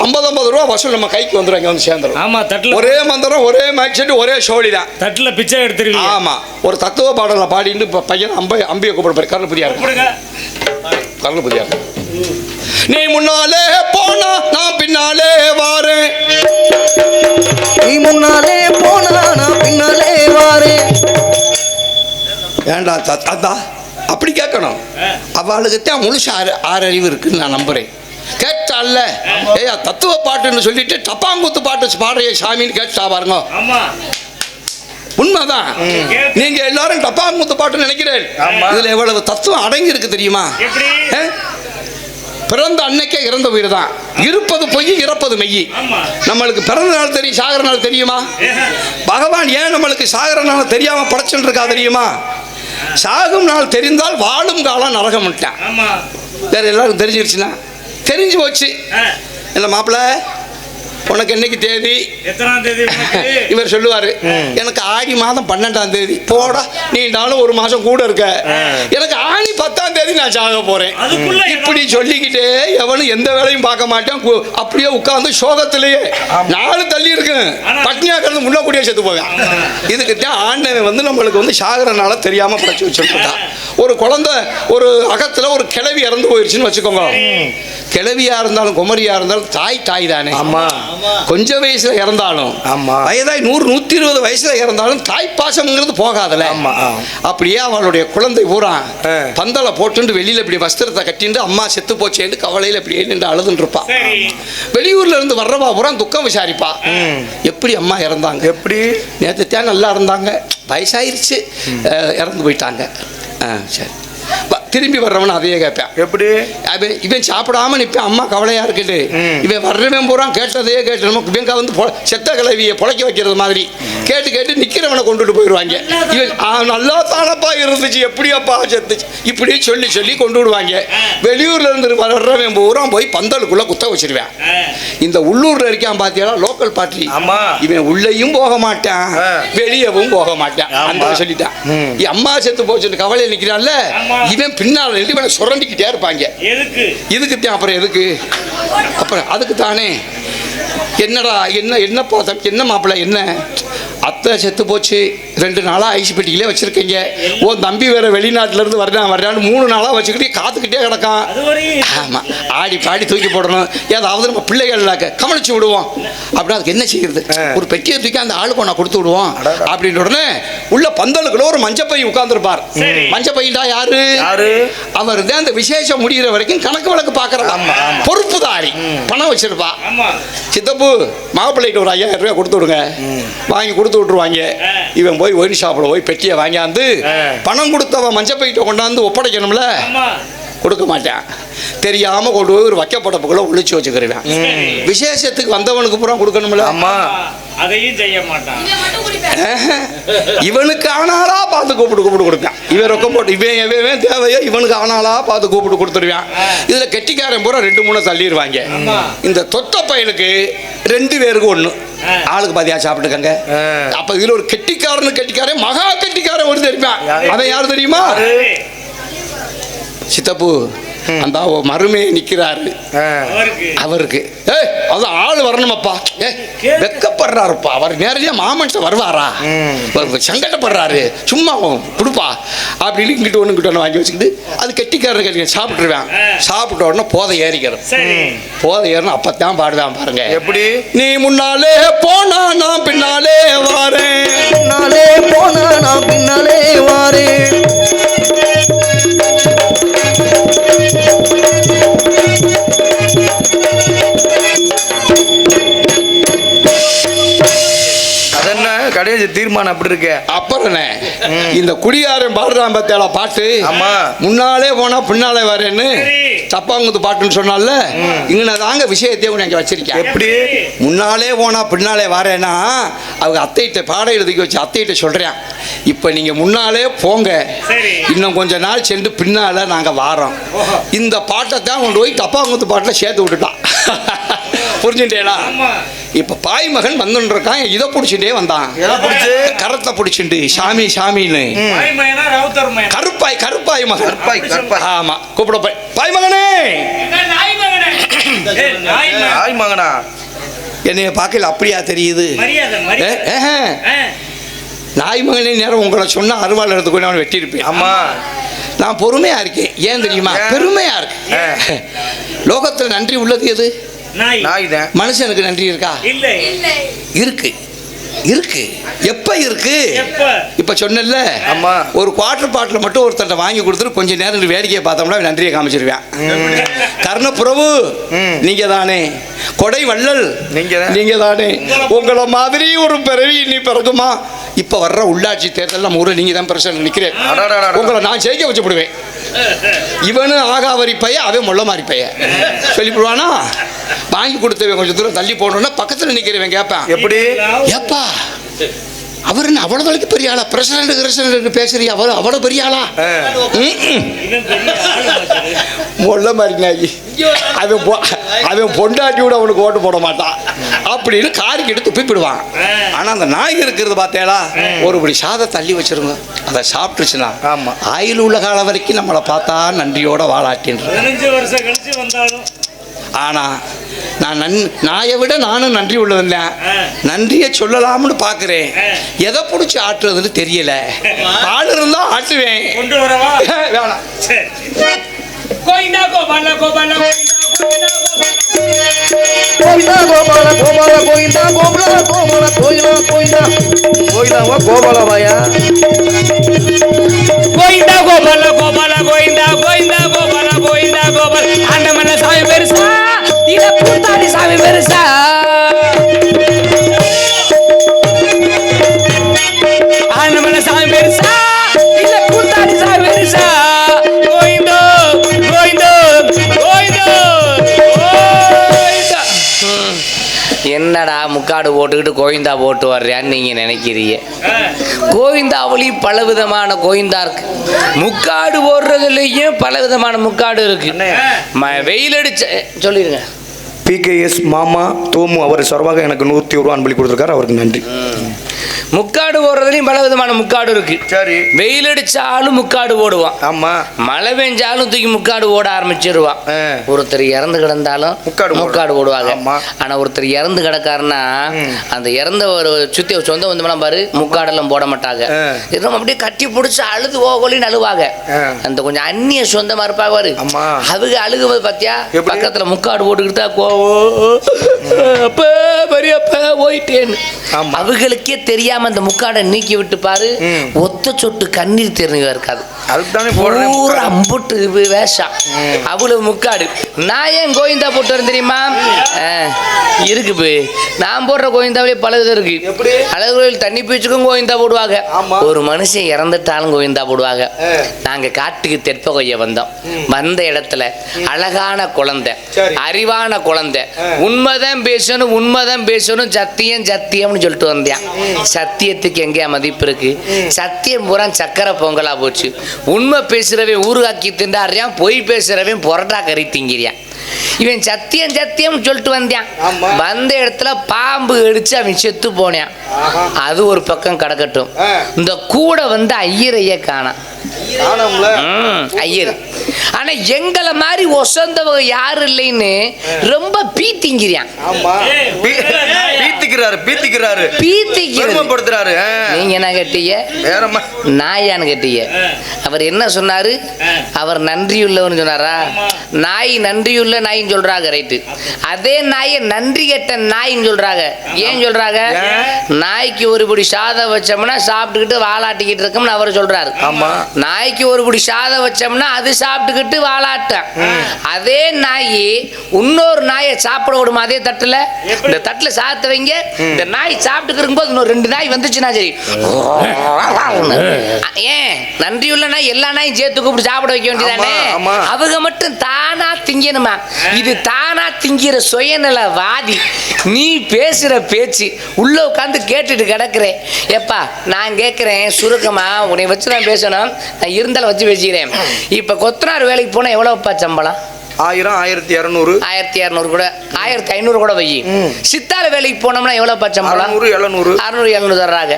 50 ரூபா வசூல் நம்ம கைக்கு வந்துடும். இங்க வந்து சேர்ந்துடும். ஆமா தட்டுல ஒரே மந்திரம் ஒரே மைக் செட் ஒரே ஷோலி தான். தட்டுல பிச்சை எடுத்துருவீங்க. ஆமா ஒரு தத்துவ பாடலை பாடிட்டு பையன் அம்பியை கூப்பிடுப்பாரு. கருணபதியா கருணபதியா நீ முன்னாலே போனா நான் பின்னாலே வாரேன். நீ முன்னாலே போனா நான் பின்னாலே வாரேன். ஏண்டா அதான் அப்படி கேட்கணும். அவளுக்குத்தான் முழுசா ஆறறிவு இருக்குன்னு நான் நம்புறேன். கேட்டால ஏயா தத்துவ பாட்டுன்னு சொல்லிட்டு டப்பாங்குத்து பாட்டு பாடுற சாமின்னு கேட்டா பாருங்க. உண்மைதான். நீங்க எல்லாரும் டப்பாங்குத்து பாட்டுன்னு நினைக்கிறேன். இதுல எவ்வளவு தத்துவம் அடங்கி இருக்கு தெரியுமா? பிறந்த அன்னைக்கே இறந்த உயிர் தான். இருப்பது பொய், இறப்பது மெய். நம்மளுக்கு பிறந்த நாள் தெரியும், சாகர நாள் தெரியுமா? பகவான் ஏன் நம்மளுக்கு சாகர நாள் தெரியாம படைச்சுட்டு இருக்கா தெரியுமா? சாகும் நாள் தெரிந்தால் வாழும் காலம் நரகம். வேற எல்லாரும் தெரிஞ்சிருச்சுன்னா தெரிஞ்சு போச்சு. இல்லை மாப்பிள்ள, உனக்கு என்னைக்கு தேதி? இவர் சொல்லுவாரு, எனக்கு ஆடி மாதம் 12ஆம் தேதி. போடா, நீண்டாலும் ஒரு மாசம் கூட இருக்க. எனக்கு ஆணி 10ஆம் தேதி நான் சாக போறேன். இப்படி சொல்லிக்கிட்டே எவனும் எந்த வேலையும் பார்க்க மாட்டேன். அப்படியே உட்கார்ந்து சோகத்திலேயே நாலு தள்ளி இருக்கு, பட்னியா கிடந்து முன்னக்கூடியே செத்து போவேன். இதுக்குத்தான் ஆண்டவன் வந்து நம்மளுக்கு வந்து சாகரனால தெரியாம படைச்சு வச்சுருக்கா. ஒரு குழந்தை ஒரு அகத்துல ஒரு கிழவி இறந்து போயிருச்சுன்னு வச்சுக்கோங்க. கிழவியா இருந்தாலும் குமரியா இருந்தாலும் தாய் தானே. கொஞ்சம் வயசுல இறந்தாலும், வயதாய் 100 120 வயசுல இறந்தாலும் தாய் பாசம்ங்கிறது போகாதல. அப்படியே அவளுடைய குழந்தை பூரா பந்தலை போட்டு வெளியில இப்படி வஸ்திரத்தை கட்டிட்டு அம்மா செத்து போச்சேன்னு கவலையில இப்படியே நின்று அழுதுன்னு இருப்பா. வெளியூர்ல இருந்து வர்றவா பூரா துக்கம் விசாரிப்பா. எப்படி அம்மா இறந்தாங்க? எப்படி நேற்றுத்தான் நல்லா இருந்தாங்க, வயசாயிருச்சு, இறந்து போயிட்டாங்க. சரி, திரும்பி வர்றவன் அதையே கேட்பேன். எப்படி? இவன் சாப்பிடாம நிற்பேன், அம்மா கவலையா இருக்குது. இவன் வர்றவன் பூரா கேட்டதையே கேட்டு இவங்க வந்து செத்த கிளவியை பொழைக்க வைக்கிறது மாதிரி கேட்டு கேட்டு நிக்கிறவனை கொண்டுட்டு போயிடுவாங்க. இவன் நல்லா தானப்பா இருந்துச்சு, எப்படியாப்பா செத்துச்சு, இப்படி சொல்லி சொல்லி கொண்டு விடுவாங்க. வெளியூர்ல இருந்து வர்றவன் பூரா போய் பந்தலுக்குள்ள குத்த வச்சிருவேன். இந்த உள்ளூர்ல இருக்கான் பாத்தியா லோக்கல் பார்ட்டி, இவன் உள்ளேயும் போக மாட்டான், வெளியவும் போக மாட்டான். அந்த சொல்லிட்டான். அம்மா செத்து போச்சு கவலையை நிக்கிறான்ல, இவன் பின்னால் இவனை சுரண்டிக்கிட்டே இருப்பாங்க. இதுக்குத்தான். அப்புறம் எதுக்கு? அப்புறம் அதுக்கு தானே. என்னடா என்ன பார்த்தோம், என்ன மாப்பிள்ள, என்ன அத்தை செத்து போச்சு, 2 நாளா ஐஸ் பெட்டியிலே வச்சிருக்கீங்க. ஓ தம்பி வேற வெளிநாட்டுல இருந்து வர்றான்னு 3 நாளா வச்சுக்கிட்டே காத்துக்கிட்டே கிடக்கான். ஆமா, ஆடி பாடி தூக்கி போடணும். ஏதாவது நம்ம பிள்ளைகள் கவனிச்சு விடுவோம். அப்படின்னா அதுக்கு என்ன செய்யறது? ஒரு பெட்டியை தூக்கி அந்த ஆளுக்கு நான் கொடுத்து விடுவோம் அப்படின்னு உடனே உள்ள பந்தலுக்குள்ள ஒரு மஞ்சப்பை உட்கார்ந்துருப்பார். மஞ்சப்பையிட்டா யாரு? அவர் தான் அந்த விசேஷம் முடிகிற வரைக்கும் கணக்கு வழக்கு பாக்குறாங்க. பொறுப்புதாரி, பணம் வச்சிருப்பா. சித்தப்பு மாப்பிள்ளைக்கு ஒரு 5000 ரூபாய் கொடுத்து விடுங்க, வாங்கி கொடுத்து விட்டுருவாங்க. இவன் போய் ஒயின் ஷாப்பில் போய் பெட்டியை வாங்கியாந்து பணம் கொடுத்தவன் மஞ்சப்பைக்கிட்ட கொண்டாந்து ஒப்படைக்கணும்ல, கொடுக்க மாட்டான். தெரியாம கொண்டு போய் ஒரு வைக்கப்படப்புக்குள்ள ஒளிச்சு வச்சுக்கிறேன். விசேஷத்துக்கு வந்தவனுக்கு பூரா கொடுக்கணும்ல, அதையும் செய்ய மாட்டான். இவனுக்கு ஆனாலா பார்த்து கூப்பிட்டு கொடுப்பான். இவன் ரொக்கம் போட்டு இவன் தேவையோ இவனுக்கு ஆனாலா பார்த்து கூப்பிட்டு கொடுத்துருவான். இதுல கெட்டிக்காரன் பூரா 2 3 தள்ளிடுவாங்க. இந்த தொத்த பையனுக்கு 2 பேருக்கு 1, ஆளுக்கு பாதியா சாப்பிட்டுக்கங்க. அப்ப இதுல ஒரு கெட்டிக்காரன் மகா கெட்டிக்காரன் ஒரு தெரியுமா? அவன் யாரு தெரியுமா? சித்தப்பு அந்த மருமே நிக்கிறாரு, அவருக்கு அது ஆள் வரணுமப்பா. வெக்கப்படுறாருப்பா, அவர் நேரடியா மாமன்ட்ட வருவாரா, சங்கடப்படுறாரு, சும்மா கொடுப்பா அப்படின்னு இங்கிட்ட ஒண்ணு வாங்கி வச்சுக்கிட்டு அது கெட்டிக்காரரு சாப்பிட்டுருவேன். சாப்பிட்ட உடனே போதை ஏறிக்கிறோம். போதை ஏறணும் அப்பத்தான் பாடுவேன் பாருங்க. எப்படி? நீ முன்னாலே போனா நான் பின்னாலே வாரேன், முன்னாலே போனா நான் பின்னாலே வாரேன். கடைசி தீர்மானம் அப்படி இருக்கு. அப்புறம் இந்த குடியாரன் பாடுறான் பத்தியால பாட்டு, முன்னாலே போனா பின்னாலே வரேன்னு தப்பாங்குது பாட்டுன்னு சொன்னால இங்க தாங்க விஷயத்தையும் அங்க வச்சிருக்கேன். எப்படி? முன்னாலே போனா பின்னாலே வரேன்னா அவங்க அத்தைகிட்ட பாட எழுதிக்க வச்சு அத்தைகிட்ட சொல்றேன், இப்ப நீங்க முன்னாலே போங்க, இன்னும் கொஞ்ச நாள் சென்று பின்னால நாங்க வாரோம். இந்த பாட்டை தான் கொண்டு போய் தப்பாங்குத்து பாட்டுல சேர்த்து விட்டுட்டான். புரிஞ்சுட்டேடா? இப்ப பாய் மகன் வந்துருக்கான், இதை பிடிச்சிட்டே வந்தான். கரத்தை பிடிச்சிட்டு சாமி சாமின்னு கருப்பாய் மகன். ஆமா, கூப்பிட பாய் மகனே, பாய் மகனா என்னைய பார்க்கல அப்படியா தெரியுது? நாய் மகனே நேரம் உங்களை சொன்னா அருவாள் எடுத்துக்கொண்டு அவன் வெட்டி இருப்பேன். ஆமா, நான் பொறுமையா இருக்கேன். ஏன் தெரியுமா? பெருமையா இருக்கு. லோகத்துல நன்றி உள்ளது எது? மனுஷனுக்கு நன்றி இருக்கா? இருக்கு இருக்கு. எப்ப இருக்கு? இப்ப சொன்னல, ஒரு குவார்டர் பாட்டில் மட்டும் ஒருத்தர் வாங்கி கொடுத்துட்டு கொஞ்ச நேரம் வேடிக்கையை பார்த்தோம்னா நன்றியை காமிச்சிருவேன். கர்ணப்பிரபு நீங்க தானே, கொடை வள்ளல் நீங்க தானே, உங்களை மாதிரி ஒரு பிறவி நீ பிறகுமா? இப்ப வர்ற உள்ளாட்சி தேர்தல் நம்ம ஊரில் நீங்க தான் பிரச்சனை நிக்கிறேன். உங்களை நான் ஜெயிக்க வச்சு விடுவேன். இவனும் ஆகாவரி பைய, அவன் முள்ள மாதிரி பைய சொல்லிவிடுவானா. வாங்கி கொடுத்தவன் கொஞ்சம் தூரம் தள்ளி போனோன்னா பக்கத்தில் நிற்கிறவன் கேட்பான், எப்படி ஏப்பா அவர் என்ன அவ்வளோ தொலைக்கு பெரிய ஆளா, பிரசிடண்ட் பேசுறியா, அவ்வளோ பெரிய ஆளா? முள்ள மாதிரி நாயி, அவன் பொண்டாட்டி கூட அவனுக்கு ஓட்டு போட மாட்டான் அப்படின்னு காரிக்கு எடுத்து துப்பிடுவான். ஆனால் அந்த நாய் இருக்கிறது பார்த்தேளா, ஒரு படி சாதம் தள்ளி வச்சிருங்க, அதை சாப்பிட்டுச்சுன்னா ஆமா ஆயில் உள்ள காலம் வரைக்கும் நம்மளை பார்த்தா நன்றியோட வாழாட்டின்ற. 15 வருஷம் கழிச்சு வந்தாலும் ஆனால் நான் நாயை விட நானும் நன்றி உள்ளவன். நன்றியை சொல்லலாம்னு பார்க்குறேன், எதை பிடிச்சி ஆட்டுறதுன்னு தெரியல. ஆள் இருந்தால் ஆட்டுவேன். கொண்டு வரவா? வேணாம். சரி. கோயிந்தா கோபால கோபால கோவிந்தா கோபால கோபால கோவிந்தா கோபால கோபால கோயிலா கோயிந்தா கோயிலாவா கோபாலாவாயா? கோயிந்தா கோபால கோபால கோயிந்தா கோயிந்தா கோபால கோயிந்தா கோபால ஆண்டமன சாமி பெருசா இத பூத்தாடி சாமி பெருசா ஆண்டமன சாமி பெருசா இத பூத்தாடி சாமி பெருசா கோயிந்தோ கோயிந்தோ கோயிந்தோ கோயிந்தா. என்னடா முக்காடு போட்டுக்கிட்டு கோவிந்தா போட்டு வர்றியான்னு நீங்கள் நினைக்கிறீங்க. கோவிந்தாவிலையும் பல விதமான கோவிந்தா இருக்கு. முக்காடு போடுறதுலேயும் பல விதமான முக்காடு இருக்கு. வெயில் அடிச்ச சொல்லிடுங்க. PKS மாமா தோமு அவர் சார்பாக எனக்கு 101 ரூபா அன்பளி கொடுத்துருக்காரு, அவருக்கு நன்றி. முக்காடு போடுறதுலையும் பல விதமான முக்காடு இருக்கு. சரி. வெயில் அடிச்சாலும் முக்காடு போடுவான். ஆமா. மழை பெஞ்சாலும் தூக்கி முக்காடு போட ஆரம்பிச்சிருவான். ஒருத்தர் இறந்து கிடந்தாலும் முக்காடு போடுவாங்க. ஆனா ஒருத்தர் இறந்து கிடக்காருன்னா அந்த இறந்த ஒரு சுத்தி சொந்த வந்தோம்னா பாரு முக்காடெல்லாம் போட மாட்டாங்க. இன்னும் அப்படியே கட்டி பிடிச்சி அழுது ஓகோலின்னு அழுவாங்க. அந்த கொஞ்சம் அந்நிய சொந்தமா இருப்பாங்க பாரு, அவங்க அழுகுவது பாத்தியா, பக்கத்துல முக்காடு போட்டுக்கிட்டு தான் அப்ப பெரியப்ப போயிட்டேன்னு அவங்களுக்கே தெரியாம அந்த முக்காடை நீக்கி விட்டு பாரு, ஒத்த சொட்டு கண்ணீர் தெரிஞ்சு இருக்காது. அம்புட்டு வேஷம் அவ்வளவு முக்காடு. நான் ஏன் கோவிந்தா போட்டு வரேன் தெரியுமா? இருக்கு போய் நான் போடுற கோவிந்தாவிலே பல இது இருக்கு. அழகு கோயில் தண்ணி பீச்சுக்கும் கோவிந்தா போடுவாங்க. ஒரு மனுஷன் இறந்துட்டாலும் கோவிந்தா போடுவாங்க. நாங்க காட்டுக்கு தெற்ப கொய்ய வந்தோம். வந்த இடத்துல அழகான குழந்தை, அறிவான குழந்தை, உண்மைதான் பேசணும் உண்மைதான் பேசணும், சத்தியம் சத்தியம்னு சொல்லிட்டு வந்தேன். சத்தியத்துக்கு எங்கேயா மதிப்பு இருக்கு? சத்தியம் பூரா சக்கரை பொங்கலா போச்சு. உண்மை பேசுறவன் ஊறுகாக்கி திண்டாடுறான், பொய் பேசுறவன் பொரட்டா கறி திங்கிறான். இவன் சத்தியம் சத்தியம் சொல்லிட்டு வந்தான். வந்த இடத்துல பாம்பு அடிச்சு அவன் செத்து போனான். அது ஒரு பக்கம் கிடக்கட்டும். இந்த கூட வந்து ஐயரைய காணாம். ஐயர் ஆனா எங்களை மாதிரி ஒசந்தவங்க யாரும் இல்லைன்னு ரொம்ப பீத்திங்கிறான். நீங்க என்ன கேட்டீங்க? நாயான்னு கேட்டீங்க. அவர் என்ன சொன்னாரு? அவர் நன்றியுள்ளவன்னு சொன்னாரா? நாய் நன்றியுள்ள நாயின்னு சொல்றாங்க, ரைட்டு. அதே நாயை நன்றி கெட்ட நாயின்னு சொல்றாங்க. ஏன் சொல்றாங்க? நாய்க்கு ஒரு படி சாதம் வச்சோம்னா சாப்பிட்டுக்கிட்டு வாலாட்டிக்கிட்டு இருக்கோம்னு அவர் சொல்றாரு. நாய்க்கு ஒரு படி சாதம் வச்சோம்னா அது சாப்பிட்டுக்கிட்டு வாலாட்டம். அதே நாய் இன்னொரு நாயை சாப்பிட விடுமா அதே தட்டுல? இந்த தட்டுல சாத்த வைங்க, இந்த நாய் சாப்பிட்டு இருக்கும்போது இன்னொரு 2 நாய் வந்துச்சுன்னா சரி, ஏன் நன்றியுள்ள நாய் எல்லா நாயும் சேர்த்து கூப்பிட்டு சாப்பிட வைக்க வேண்டியதானே? அவங்க மட்டும் தானா திங்கணுமா? இது தானா திங்கிற சுயநலவாதி. நீ பேசுற பேச்சு உள்ள உட்காந்து கேட்டுட்டு கிடக்குறேன். எப்பா நான் கேட்கிறேன் சுருக்கமா, உன்னை வச்சு நான் பேசணும், நான் இருந்தாலும் வச்சு பேசிக்கிறேன். இப்ப கொத்தனார் வேலைக்கு போனா எவ்வளவுப்பா சம்பளம்? 1000, 1200, 1200 கூட, 1500 கூட வை. சித்தால வேலைக்கு போனோம்னா எவ்வளவு சம்பளம்? 600, 700 தர்றாங்க.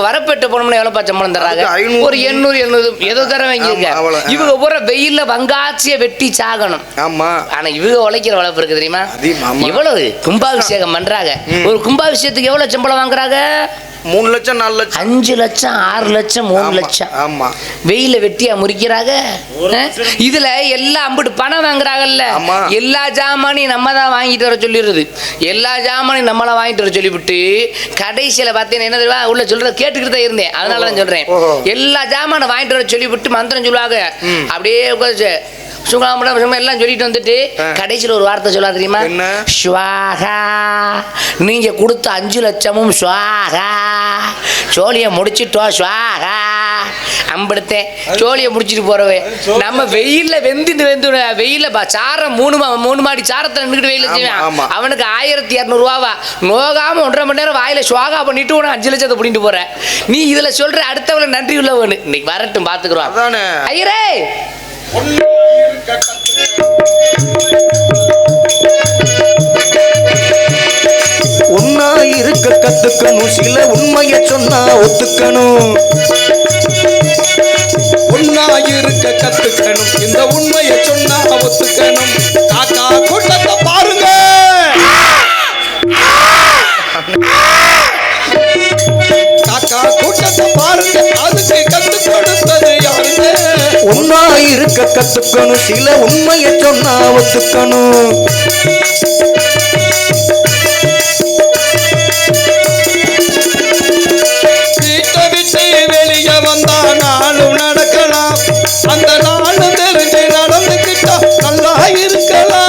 வரப்பேட்டு போனோம்னா எவ்வளவு சம்பளம் தர்றாங்க? ஒரு 800, 700 ஏதோ தர வாங்கியிருக்க. இவங்க பூரா வெயில்ல வங்காச்சிய வெட்டி சாகணும். ஆனா இவங்க உழைக்கிற வளர்ப்பு இருக்கு தெரியுமா? இவ்வளவு கும்பாபிஷேகம் பண்றாங்க. ஒரு கும்பாபிஷேகத்துக்கு எவ்வளவு சம்பளம் வாங்குறாங்க? 3 லட்சம், 4 லட்சம், 5 லட்சம், 6 லட்சம், 3 லட்சம். ஆமா. வெயில வெட்டியா முறிக்கிறாங்க. இதுல எல்லாம் அம்பிட்டு பணம் வாங்குறாங்கல்ல. எல்லா ஜாமானையும் நம்ம தான் வாங்கிட்டு வர சொல்லிடுறது. எல்லா ஜாமானையும் நம்மள வாங்கிட்டு வர சொல்லிவிட்டு கடைசியில பார்த்தீங்கன்னா என்ன தெரியுமா? உள்ள சொல்ற கேட்டுக்கிட்டு தான் இருந்தேன், அதனால தான் சொல்றேன். எல்லா ஜாமானை வாங்கிட்டு வர சொல்லிவிட்டு மந்திரம் சொல்லுவாங்க. அப்படியே உட்காந்து எல்லாம் சொல்லிட்டு வந்துட்டு கடைசியில் ஒரு வார்த்தை சொல்ல தெரியுமா? ஸ்வாகா. நீங்க கொடுத்த 5 லட்சமும் ஸ்வாகா. சோழிய முடிச்சிட்டோம் ஸ்வாகா. அம்படுத்தேன் சோழியை முடிச்சிட்டு போறவே நம்ம வெயில்ல வெந்து வெயில சாரம் மூணு மாடி சாரத்துல நின்றுட்டு வெயில செய்வேன் அவனுக்கு 1200 ரூபாவா நோகாம 1.5 மணி நேரம் வாயில சுவாகா பண்ணிட்டு உன 5 லட்சத்தை புடிட்டு போற நீ இதுல சொல்ற அடுத்தவள நன்றி உள்ளவனு இன்னைக்கு வரட்டும் பாத்துக்கிறோம் ஐயரே ஒன்னா இருக்க கத்துக்கணும் சில உண்மையை சொன்னா ஒத்துக்கணும் ஒன்னா இருக்க கத்துக்கணும் இந்த உண்மையை சொன்னா ஒத்துக்கணும் காக்கா கூட்டத்தை பாருங்க காக்கா கூட்டத்தை பாருங்க அதுக்கு கத்து கொடுத்தது யாருங்க ஒன்னா இருக்க கத்துக்கணும் சில உண்மையை சொன்னா ஒத்துக்கணும் வீட்டை விட்டு வெளியே வந்தா நாளும் நடக்கலாம் அந்த நாளும் தெரிஞ்சு நடந்துக்கிட்டா நல்லா இருக்கலாம்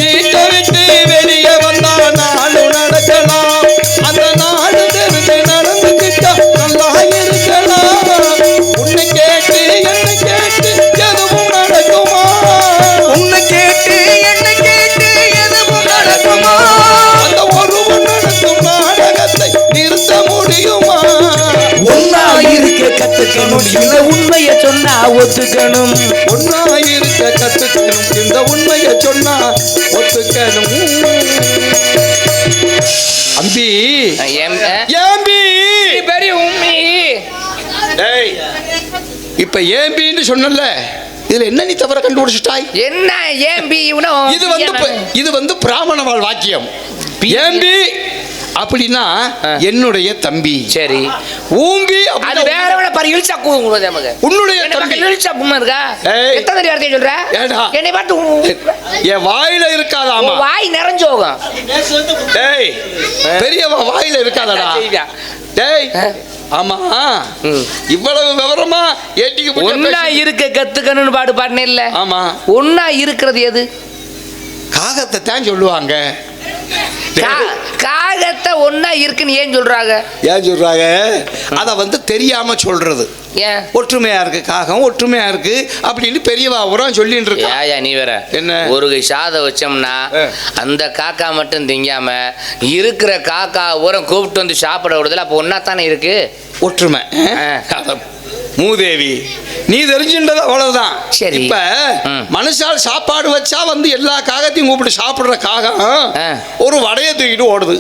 வீட்டை விட்டு வெளியே வந்தா நாளும் நடக்கலாம் அந்த நாளும் தெரிஞ்சு நடந்துக்கிட்டா நல்லா இருக்கலாம் உன்னை கேட்டு என்னை கேட்டு எதுவும் நடக்குமா உன்னை கேட்டு என்னை கேட்டு எதுவும் நடக்குமா அந்த ஒருவன் நடக்கும் நாடகத்தை நிறுத்த முடியுமா ஒன்னா இருக்க கத்துக்கணும் சில உண்மையை சொன்னா ஒத்துக்கணும் ஒன்னா இருக்க கத்துக்கணும் இந்த உண்மையை சொன்னா ஒத்துக்கணும் அம்பி ஏம்பி பெரிய உண்மை டேய் இப்ப ஏம்பின்னு சொன்னல இதுல என்ன நீ தவற கண்டுபிடிச்சிட்டாய் என்ன ஏம்பி இது வந்து பிராமண வாழ் வாக்கியம் ஏம்பி அப்படின்னா என்னுடைய தம்பி சரி ஊம்பி அது வேறவன பாரு இழுச்சா கூவுங்க நமக்கு உன்னுடைய தம்பி இழுச்சா கும்மா இருக்கா எத்தனை தடவை வார்த்தை சொல்ற என்னை பார்த்து என் வாயில இருக்காதாமா வாய் நிறைஞ்சு போகும் டேய் பெரியவா வாயில இருக்காதடா டேய் ஆமா இவ்வளவு விவரமா ஏட்டிக்கு ஒன்னா இருக்க கத்துக்கணும்னு பாடுனே இல்ல ஆமா ஒன்னா இருக்கிறது எது காகத்தை தான் சொல்லுவாங்க காகத்தை ஒன்னா இருக்குன்னு ஏன் சொல்றாங்க அத வந்து தெரியாம சொல்றது ஒற்றுமையா இருக்கு காகம் ஒற்றுமையா இருக்கு அப்படின்னு பெரியவா உரம் சொல்லிட்டு இருக்கா நீ வேற என்ன ஒரு கை சாதம் வச்சோம்னா அந்த காக்கா மட்டும் திங்காம இருக்கிற காக்கா உரம் கூப்பிட்டு வந்து சாப்பிட விடுதல அப்ப ஒன்னா தானே இருக்கு ஒற்றுமை மூதேவி நீ தெரிஞ்சுன்றது அவ்வளவுதான் சரி இப்ப மனுஷால் சாப்பாடு வச்சா வந்து எல்லா காகத்தையும் கூப்பிட்டு சாப்பிடுற காகம் ஒரு வடையை தூக்கிட்டு ஓடுது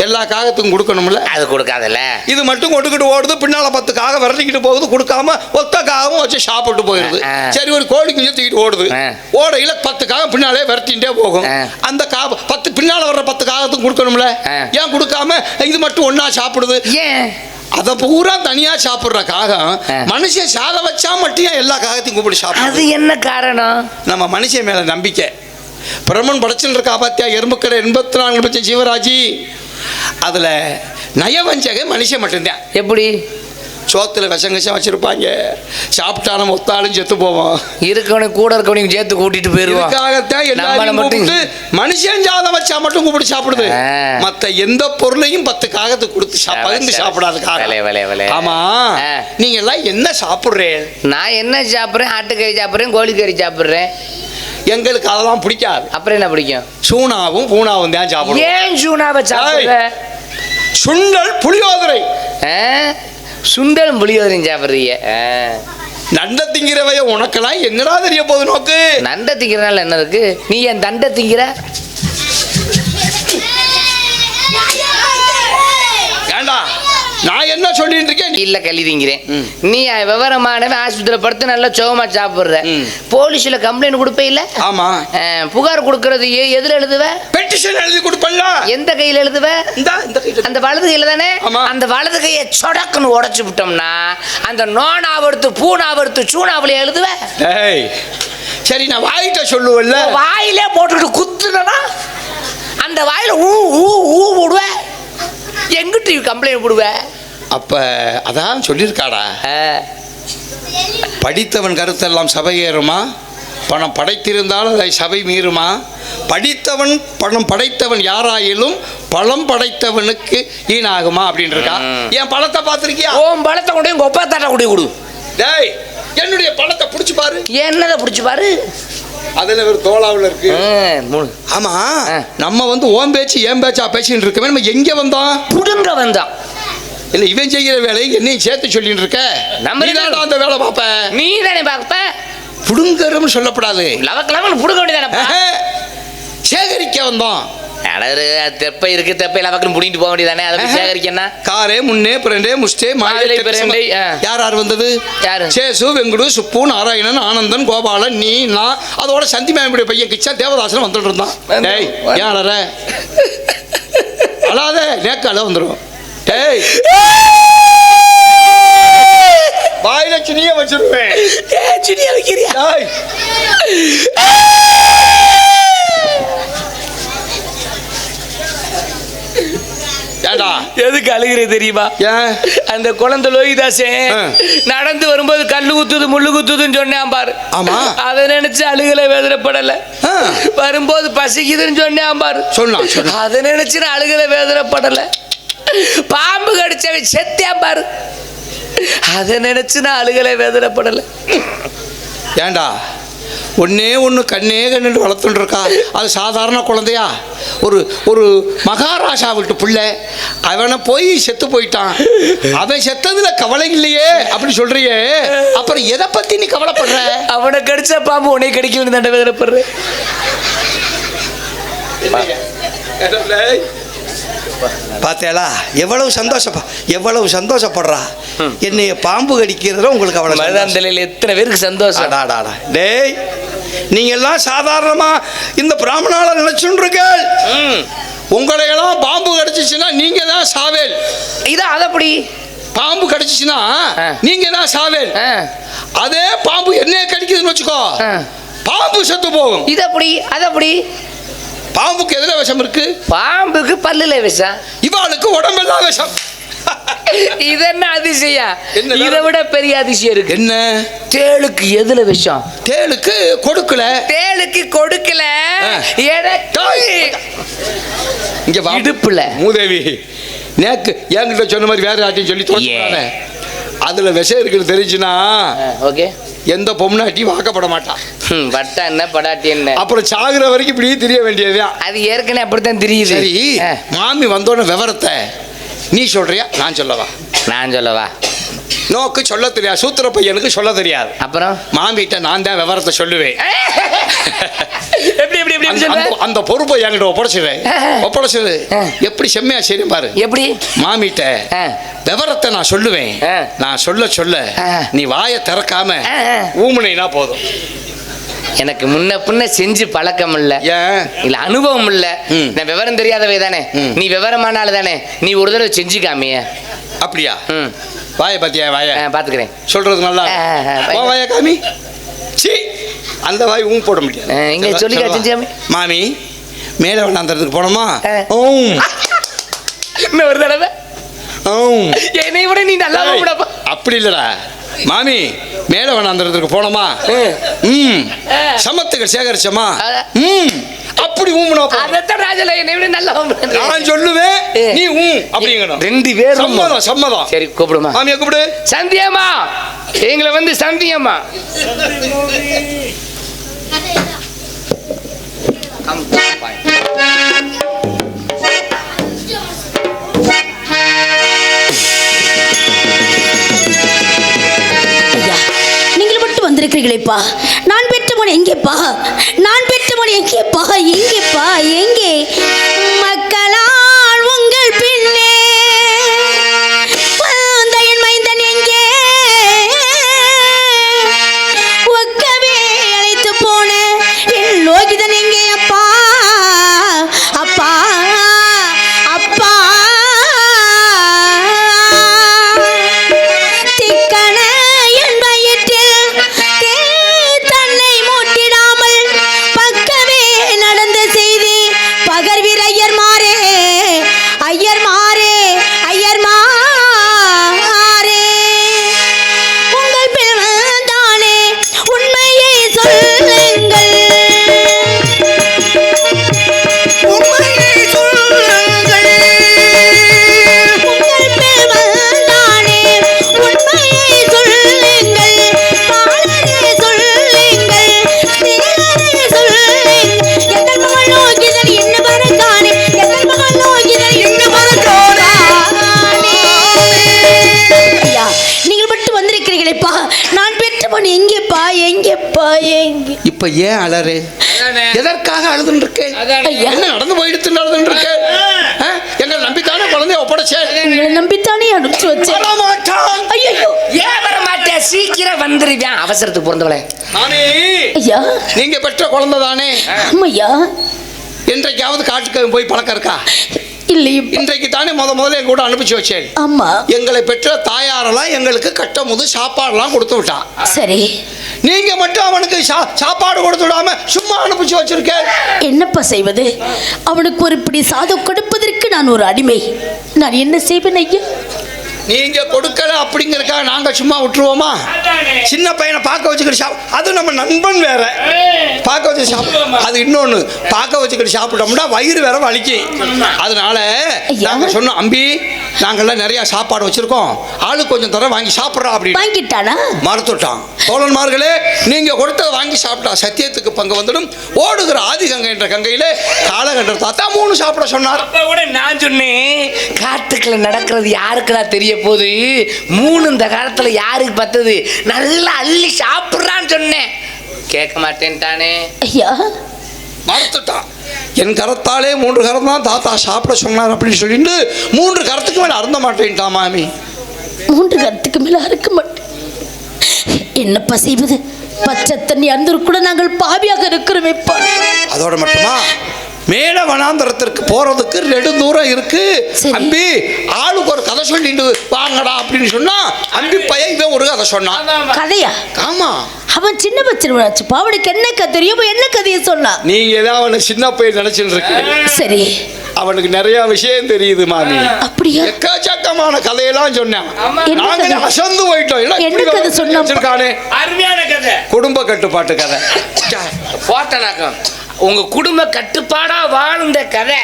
எல்லா காகத்துக்கும் கொடுக்கணும்ல அது கொடுக்காதல்ல இது மட்டும் கொண்டுக்கிட்டு ஓடுது பின்னால 10 காகம் விரட்டிக்கிட்டு போகுது கொடுக்காம ஒத்த காகவும் வச்சு சாப்பிட்டு போயிருது சரி ஒரு கோழி குஞ்சு தூக்கிட்டு ஓடுது ஓடையில 10 காகம் பின்னாலே விரட்டிகிட்டே போகும் அந்த 10 பின்னால வர்ற 10 காகத்துக்கும் கொடுக்கணும்ல ஏன் கொடுக்காம இது மட்டும் ஒன்னா சாப்பிடுது ஏன் அத பூரா தனியா சாப்பிடுற காகம் மனுஷன் சாத வச்சா மட்டும் எல்லா காகத்தையும் கூப்பிட்டு சாப்பிடுது அது என்ன காரணம் நம்ம மனுஷன் மேல நம்பிக்கை பிரம்மன் படைச்சுன்னு இருக்கா பாத்தியா எறும்புக்கடை 84 லட்சம் ஜீவராஜி அதுல நயவஞ்சக மனுஷன் மட்டும்தான் எப்படி சோத்துல விஷம் வச்சிருப்பாங்க சாப்பிட்டா நம்ம ஒத்தாலும் செத்து போவோம் இருக்கவனுக்கு கூட இருக்கவனையும் சேர்த்து கூட்டிட்டு போயிருவோம் மனுஷன் ஜாதம் வச்சா மட்டும் கூப்பிட்டு சாப்பிடுது மத்த எந்த பொருளையும் 10 காகத்துக்கு கொடுத்து பகிர்ந்து சாப்பிடாது ஆமா நீங்க எல்லாம் என்ன சாப்பிடுறேன் நான் என்ன சாப்பிடுறேன் ஆட்டுக்கறி சாப்பிடுறேன் கோழிக்கறி சாப்பிடுறேன் எங்களுக்கு அதெல்லாம் பிடிக்காது அப்புறம் என்ன பிடிக்கும் சூனாவும் பூனாவும் தான் சாப்பிடுவோம் ஏன் சூனாவை சாப்பிடுற சுண்டல் புளியோதரை சுண்டலும் புளியோதரையும் சாப்பிடுறீங்க நண்டை திங்கிறவைய உனக்கெல்லாம் என்னடா தெரிய போகுது நோக்கு நண்டை திங்கிறனால என்ன இருக்கு நீ என் தண்டை திங்கிற ஏண்டா நான் என்ன சொல்லிட்டு இருக்கேன் இல்ல கள்ளி திங்கிறேன் நீ விவரமானவன் ஆஸ்பத்திரியில படுத்து நல்லா சோகமா சாப்பிடுற போலீஸ்ல கம்ப்ளைண்ட் கொடுப்பே இல்ல ஆமா புகார் கொடுக்கறது எதுல எழுதுவ பெட்டிஷன் எழுதி கொடுப்பல்ல எந்த கையில எழுதுவ அந்த வலது கையில தானே அந்த வலது கையை சொடக்குன்னு உடைச்சு விட்டோம்னா அந்த நோனாவடுத்து பூனாவடுத்து சூனாவில எழுதுவ சரி நான் வாயிட்ட சொல்லுவல்ல வாயிலே போட்டுட்டு குத்துனா அந்த வாயில ஊ ஊ ஊ விடுவ எங்கிட்ட கம்ப்ளைண்ட் போடுவ அப்ப அதான் சொல்லியிருக்காடா படித்தவன் கருத்தெல்லாம் சபையேறுமா பணம் படைத்திருந்தால் அதை சபை மீறுமா? படித்தவன் பணம் படைத்தவன் யாராயிலும் பழம் படைத்தவனுக்கு ஈனாகுமா அப்படின்னு இருக்கா. என் பழத்தை பார்த்துருக்கியா? ஓம் பழத்தை கொண்டு உங்க ஒப்பா தாட்டா கொண்டு கொடு. டேய், என்னுடைய பழத்தை பிடிச்சி பாரு. என்னதை பிடிச்சி பாரு. அதுல ஒரு தோளாவில் இருக்கு. ஆமா, நம்ம வந்து ஓம் பேச்சு ஏன் பேச்சா பேசிட்டு இருக்கவே நம்ம எங்க வந்தோம்? புடுங்க வந்தோம். இல்ல, இவன் செய்கிற வேலையை என்னையும் சேர்த்து சொல்லிட்டு இருக்க. நம்ம அந்த வேலை பார்ப்ப. நீ தானே பார்ப்ப. புடுங்கறன்னு சொல்லப்படாது. லவக்கு புடுங்க வேண்டியதானே. சேகரிக்க வந்தோம். தெப்பை இருக்கு, தெப்பை லவக்குன்னு புடிங்கிட்டு போக வேண்டியதானே. அதை சேகரிக்கன்னா காரே முன்னே பிரண்டே முஸ்டே மாலை பிரண்டே. யார் யார் வந்தது? யாரு? சேசு, வெங்குடு, சுப்பு, நாராயணன், ஆனந்தன், கோபாலன், நீ, நான், அதோட சந்தி மேம்புடைய பையன் கிச்சா தேவதாசன் வந்துட்டு இருந்தான். டேய், ஏன் அழற? அழாத, நேக்கால வந்துடும். டேய், வாயில சினிய வச்சிருப்பேன். சினிய வைக்கிறியா? எதுக்கு அழுகிறேன் தெரியுமா? அந்த குழந்தை லோகிதாசன் நடந்து வரும்போது கல்லு குத்துது முள்ளு குத்துதுன்னு சொன்னேன் பாரு. ஆமா, அதை நினைச்சு அழுகல, வேதனைப்படல. வரும்போது பசிக்குதுன்னு சொன்னேன் பாரு. சொன்னா அதை நினைச்சு நான் அழுகல, வேதனைப்படல. பாம்பு கடிச்சவன் செத்தேன் பாரு. அதை நினைச்சு நான் அழுகல, வேதனைப்படல. ஏண்டா, ஒன்னே ஒன்று கண்ணே கண்ணு வளர்த்துட்டு இருக்கா. அது சாதாரண குழந்தையா? ஒரு மகாராஜா விட்டு பிள்ளை. அவனை போய் செத்து போயிட்டான். அவன் செத்ததுல கவலை இல்லையே அப்படி சொல்றியே, அப்புறம் எதை பத்தி நீ கவலைப்படுற? அவனை கடிச்சா பாம்பு உன்னை கடிக்கணும் தானே வேதனைப்படுற. பார்த்தேளா எவ்வளவு சந்தோஷப்படுறா. என்னைய பாம்பு கடிக்கிறதுல உங்களுக்கு அவ்வளவு மருதாந்தலையில் எத்தனை பேருக்கு சந்தோஷம். டேய், நீங்க எல்லாம் சாதாரணமா இந்த பிராமணால நினைச்சுருக்கீர்கள். உங்களையெல்லாம் பாம்பு கடிச்சிச்சுன்னா நீங்க தான் சாவேல். இதான் அதப்படி. பாம்பு கடிச்சிச்சுன்னா நீங்க தான் சாவேல். அதே பாம்பு என்னைய கடிக்குதுன்னு வச்சுக்கோ, பாம்பு செத்து போகும். இதப்படி அதப்படி. பாம்புக்கு எதுல விஷம் இருக்கு? பாம்புக்கு பல்லுல விஷம், இவாளுக்கு உடம்பெல்லாம் விஷம். இது என்ன அதிசயம்? இதை விட பெரிய அதிசயம் இருக்கு. என்ன? தேளுக்கு எதுல விஷம்? தேளுக்கு கொடுக்கல. தேளுக்கு கொடுக்கல, இங்க இடுப்புல. மூதேவி, நேக்கு என்கிட்ட சொன்ன மாதிரி வேற யார்ட்டையும் சொல்லி தோற்றானே. அதுல விஷம் இருக்குன்னு தெரிஞ்சுனா ஓகே, எந்த பொம்னாட்டி வாக்கப்பட மாட்டான். பட்டா என்ன படாட்டி என்ன, அப்புறம் சாகுற வரைக்கும் இப்படியே தெரிய வேண்டியதுதான். அது ஏற்கனவே அப்படித்தான் தெரியுது. சரி, மாமி வந்தோட விவரத்தை நீ சொல்றியா நான் சொல்லவா? நான் சொல்லவா? நோக்கு சொல்ல தெரியாது, சூத்திர பையனுக்கு சொல்ல தெரியாது. அப்புறம் மாமிகிட்ட நான் தான் விவரத்தை சொல்லுவேன். எப்படி எப்படி எப்படி அந்த பொறுப்பை என்கிட்ட ஒப்படைச்சிரு. எப்படி செம்மையா சரி பாரு. எப்படி மாமிகிட்ட விவரத்தை நான் சொல்லுவேன். நான் சொல்ல நீ வாயை திறக்காம ஊமுனைனா போதும். எனக்கு முன்ன பின்ன செஞ்சு பழக்கம் இல்ல, இல்ல அனுபவம் இல்ல. நான் விவரம் தெரியாதவை தானே, நீ விவரமானால தானே. நீ ஒரு தடவை செஞ்சு காமிய. அப்படியா? வாயை பாத்தியா? வாயை பாத்துக்கிறேன். சொல்றது நல்லா வாயா காமி. சி, அந்த வாய் ஊம் போட முடியாது. இங்க சொல்லி செஞ்சாமி. மாமி, மேல வேண்டாந்ததுக்கு போனோமா? இன்னும் ஒரு தடவை. என்னை விட நீ நல்லா அப்படி இல்லடா மாமி, மேல வேணாந்ததுக்கு போனோமா? சமத்துகள் சேகரிச்சோமா? அப்படி ஊமுனா அதத்தான் ராஜல என்னை விட நல்லா நான் சொல்லுவேன், நீ அப்படிங்கணும். ரெண்டு பேரும் சம்மதம். சரி, கூப்பிடுமா? மாமியா கூப்பிடு. சந்தியம்மா, எங்களை வந்து சந்தியம்மா. நீங்கள் மட்டும் வந்திருக்கிறீங்களேப்பா. நான் பெற்ற மொழி எங்கேப்பா? நான் பெற்ற மொழி எங்கேப்பா? எங்கேப்பா? எங்கே? மக்களால் உங்கள் பின்னே என் மைந்தன் எங்கே? ஒக்கவே அழைத்து போன என் லோகிதன் எங்கே? அப்பா அப்பா அப்பா, திக்கன என் வயிற்றில் தன்னை மூட்டிடாமல் பக்கவே நடந்த செய்தி இப்ப ஏன் அலறு? எதற்காக அழுதுன்னு இருக்கேன்? ஐயா. என்ன நடந்து போயிடுத்து நடந்துட்டு இருக்கேன்? எங்களை நம்பித்தானே குழந்தைய ஒப்படைச்சேன். உங்களை நம்பித்தானே அனுப்பிச்சு வச்சேன். வரமாட்டான். ஐயோ ஏன் வர மாட்டேன்? சீக்கிரம் வந்துருவேன். அவசரத்துக்கு பிறந்தவளே. மாமி, ஐயா. நீங்க பெற்ற குழந்தை தானே? ஆமையா. என்றைக்காவது காட்டுக்கு போய் பழக்கம் இருக்கா? இல்லையே. இன்றைக்கு தானே முதல்ல எங்க கூட அனுப்பிச்சு வச்சேன். ஆமா. எங்களை பெற்ற தாயாரெல்லாம் எங்களுக்கு கட்டும் போது சாப்பாடுலாம் கொடுத்து விட்டான். சரி. நீங்க மட்டும் அவனுக்கு சாப்பாடு கொடுத்து விடாம சும்மா அனுப்பிச்சு வச்சிருக்கேன். என்னப்பா செய்வது? அவனுக்கு ஒரு பிடி சாதம் கொடுப்பதற்கு நான் ஒரு அடிமை. நான் என்ன செய்வேன் ஐயா? நீங்க கொடுக்கல அப்படிங்கறதுக்காக நாங்க சும்மா விட்டுருவோமா? சின்ன பையனை பார்க்க வச்சுக்கிட்டு அது நம்ம நண்பன் வேற. பார்க்க வச்சு சாப்பிடும் அது இன்னொன்னு. பார்க்க வச்சுக்கிட்டு சாப்பிட்டோம்னா வயிறு வேற வலிக்கும். அதனால நாங்க சொன்னோம், அம்பி நாங்கெல்லாம் நிறைய சாப்பாடு வச்சிருக்கோம், ஆளு கொஞ்சம் தர வாங்கி சாப்பிட்றோம் அப்படின்னு. வாங்கிட்டானா? மறுத்துட்டான். தோழன்மார்களே, நீங்க கொடுத்ததை வாங்கி சாப்பிட்டா சத்தியத்துக்கு பங்கு வந்துடும். ஓடுகிற ஆதிகங்கை என்ற கங்கையிலே காலகண்டர் தாத்தா 3 சாப்பிட சொன்னார். அப்ப கூட நான் சொன்னேன், காட்டுக்குள்ள நடக்கிறது யாருக்குதான் தெரிய போகுது? 3 இந்த காலத்துல யாருக்கு பத்தது? நல்லா அள்ளி சாப்பிடுறான்னு சொன்னேன். கேட்க மாட்டேன்ட்டானே ஐயா. மறுத்துட்டான். என் கரத்தாலே 3 கரம் தான் தாத்தா சாப்பிட சொன்னார் அப்படின்னு சொல்லிட்டு 3 கரத்துக்கு மேல அருந்த மாட்டேன்ட்டான் மாமி. 3 கரத்துக்கு மேல அறுக்க மாட்டேன். என்னப்பா செய்வது? பச்சை தண்ணி அருந்தூர் கூட நாங்கள் பாவியாக இருக்கிறோம். இப்ப அதோட மட்டுமா, மேல வனாந்தரத்திற்கு போறதுக்கு 2 தூரம் இருக்கு. அம்பி ஆளுக்கு ஒரு கதை சொல்லிட்டு வாங்கடா அப்படின்னு சொன்னா அம்பி பையன் இவன் ஒரு கதை சொன்னான். கதையா? ஆமா. அவன் சின்ன பச்சை அவனுக்கு என்ன கதை தெரியும்? என்ன கதையை சொன்னா? நீங்க ஏதாவது அவனை சின்ன பையன் நினைச்சிட்டு இருக்கு. சரி. அவனுக்கு நிறைய விஷயம் தெரியுது மாமி. அப்படியா? எக்கச்சக்கமான கதையெல்லாம் சொன்னான். நாங்களே அசந்து போயிட்டோம். என்ன கதை சொன்னானே? அருமையான கதை. குடும்ப கட்டுப்பாட்டு கதை. போட்டனாக்கம் உங்க குடும்ப கட்டுப்பாடா வாழ்ந்த கதை.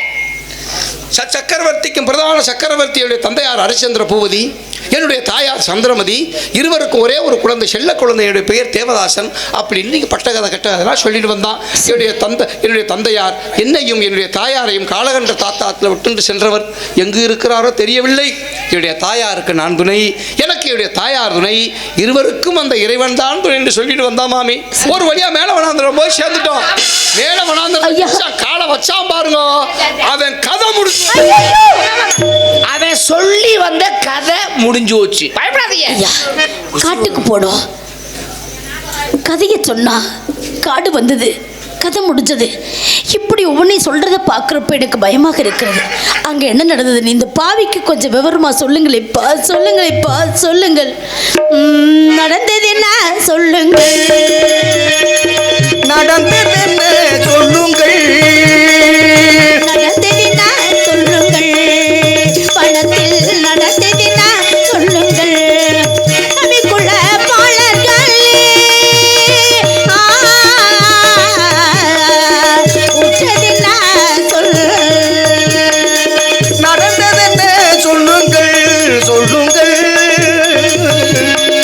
சக்கரவர்த்திக்கும் பிரதான சக்கரவர்த்தியுடைய தந்தையார் ஹரிச்சந்திர பூபதி, என்னுடைய தாயார் சந்திரமதி, இருவருக்கும் ஒரே ஒரு குழந்தை, செல்ல குழந்தையுடைய பெயர் தேவதாசன். அப்படி இன்னைக்கு பட்டகதை கட்டதெல்லாம் சொல்லிட்டு வந்தான். என்னுடைய தந்தையார் என்னையும் என்னுடைய தாயாரையும் காலகண்ட தாத்தாத்தில் விட்டு சென்றவர். எங்கு இருக்கிறாரோ தெரியவில்லை. என்னுடைய தாயாருக்கு நான் துணை, எனக்கு என்னுடைய தாயார் துணை, இருவருக்கும் அந்த இறைவன் தான் துணை என்று சொல்லிட்டு வந்தான் மாமி. ஒரு வழியா மேல வனாந்திரம் போய் சேர்ந்துட்டோம். மேல வனாந்திரம் காலை வச்சான் பாருங்க, அவன் கதை முடிச்சு. அவன் சொல்லி வந்த கதை முடிஞ்சு போச்சு. பயப்படாதீங்க. காட்டுக்கு போனோம். கதையை சொன்னா காடு வந்தது, கதை முடிஞ்சது. இப்படி ஒவ்வொன்றையும் சொல்றத பார்க்குறப்ப எனக்கு பயமாக இருக்கிறது. அங்க என்ன நடந்தது? இந்த பாவிக்கு கொஞ்சம் விவரமா சொல்லுங்களேப்பா, சொல்லுங்களேப்பா, சொல்லுங்கள். நடந்தது என்ன சொல்லுங்கள். நடந்தது என்ன சொல்லுங்கள். நடந்தது என்ன சொல்லுங்கள். பணத்தில் நடந்தது என்ன சொல்லுங்கள். நமக்குள்ள பாலர்கள் உற்றது என்ன நடந்தது என்ன சொல்லுங்கள். சொல்லுங்கள்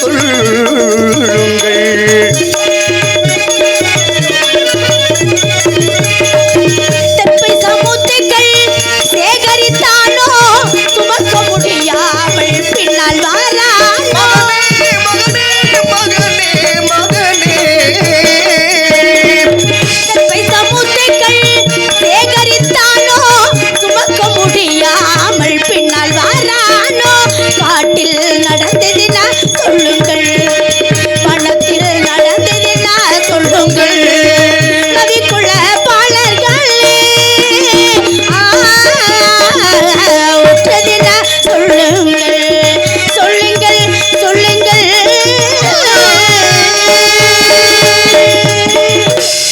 சொல்லுங்கள். தெப்பை சமுத்திரங்கள் சேகரித்தானோ சுமக்க முடியாமல் பின்னால் வாரானோ. தெப்பை சமுத்திரங்கள் சேகரித்தானோ சுமக்க முடியாமல் பின்னால் வாரானோ. காட்டில் நடந்ததுனா சொல்லுங்கள். பணத்தில் நடந்ததுனா சொல்லுங்கள். கவிக்குள்ள பாலர்களே உற்றதுனா சொல்லுங்கள். சொல்லுங்கள் சொல்லுங்கள்.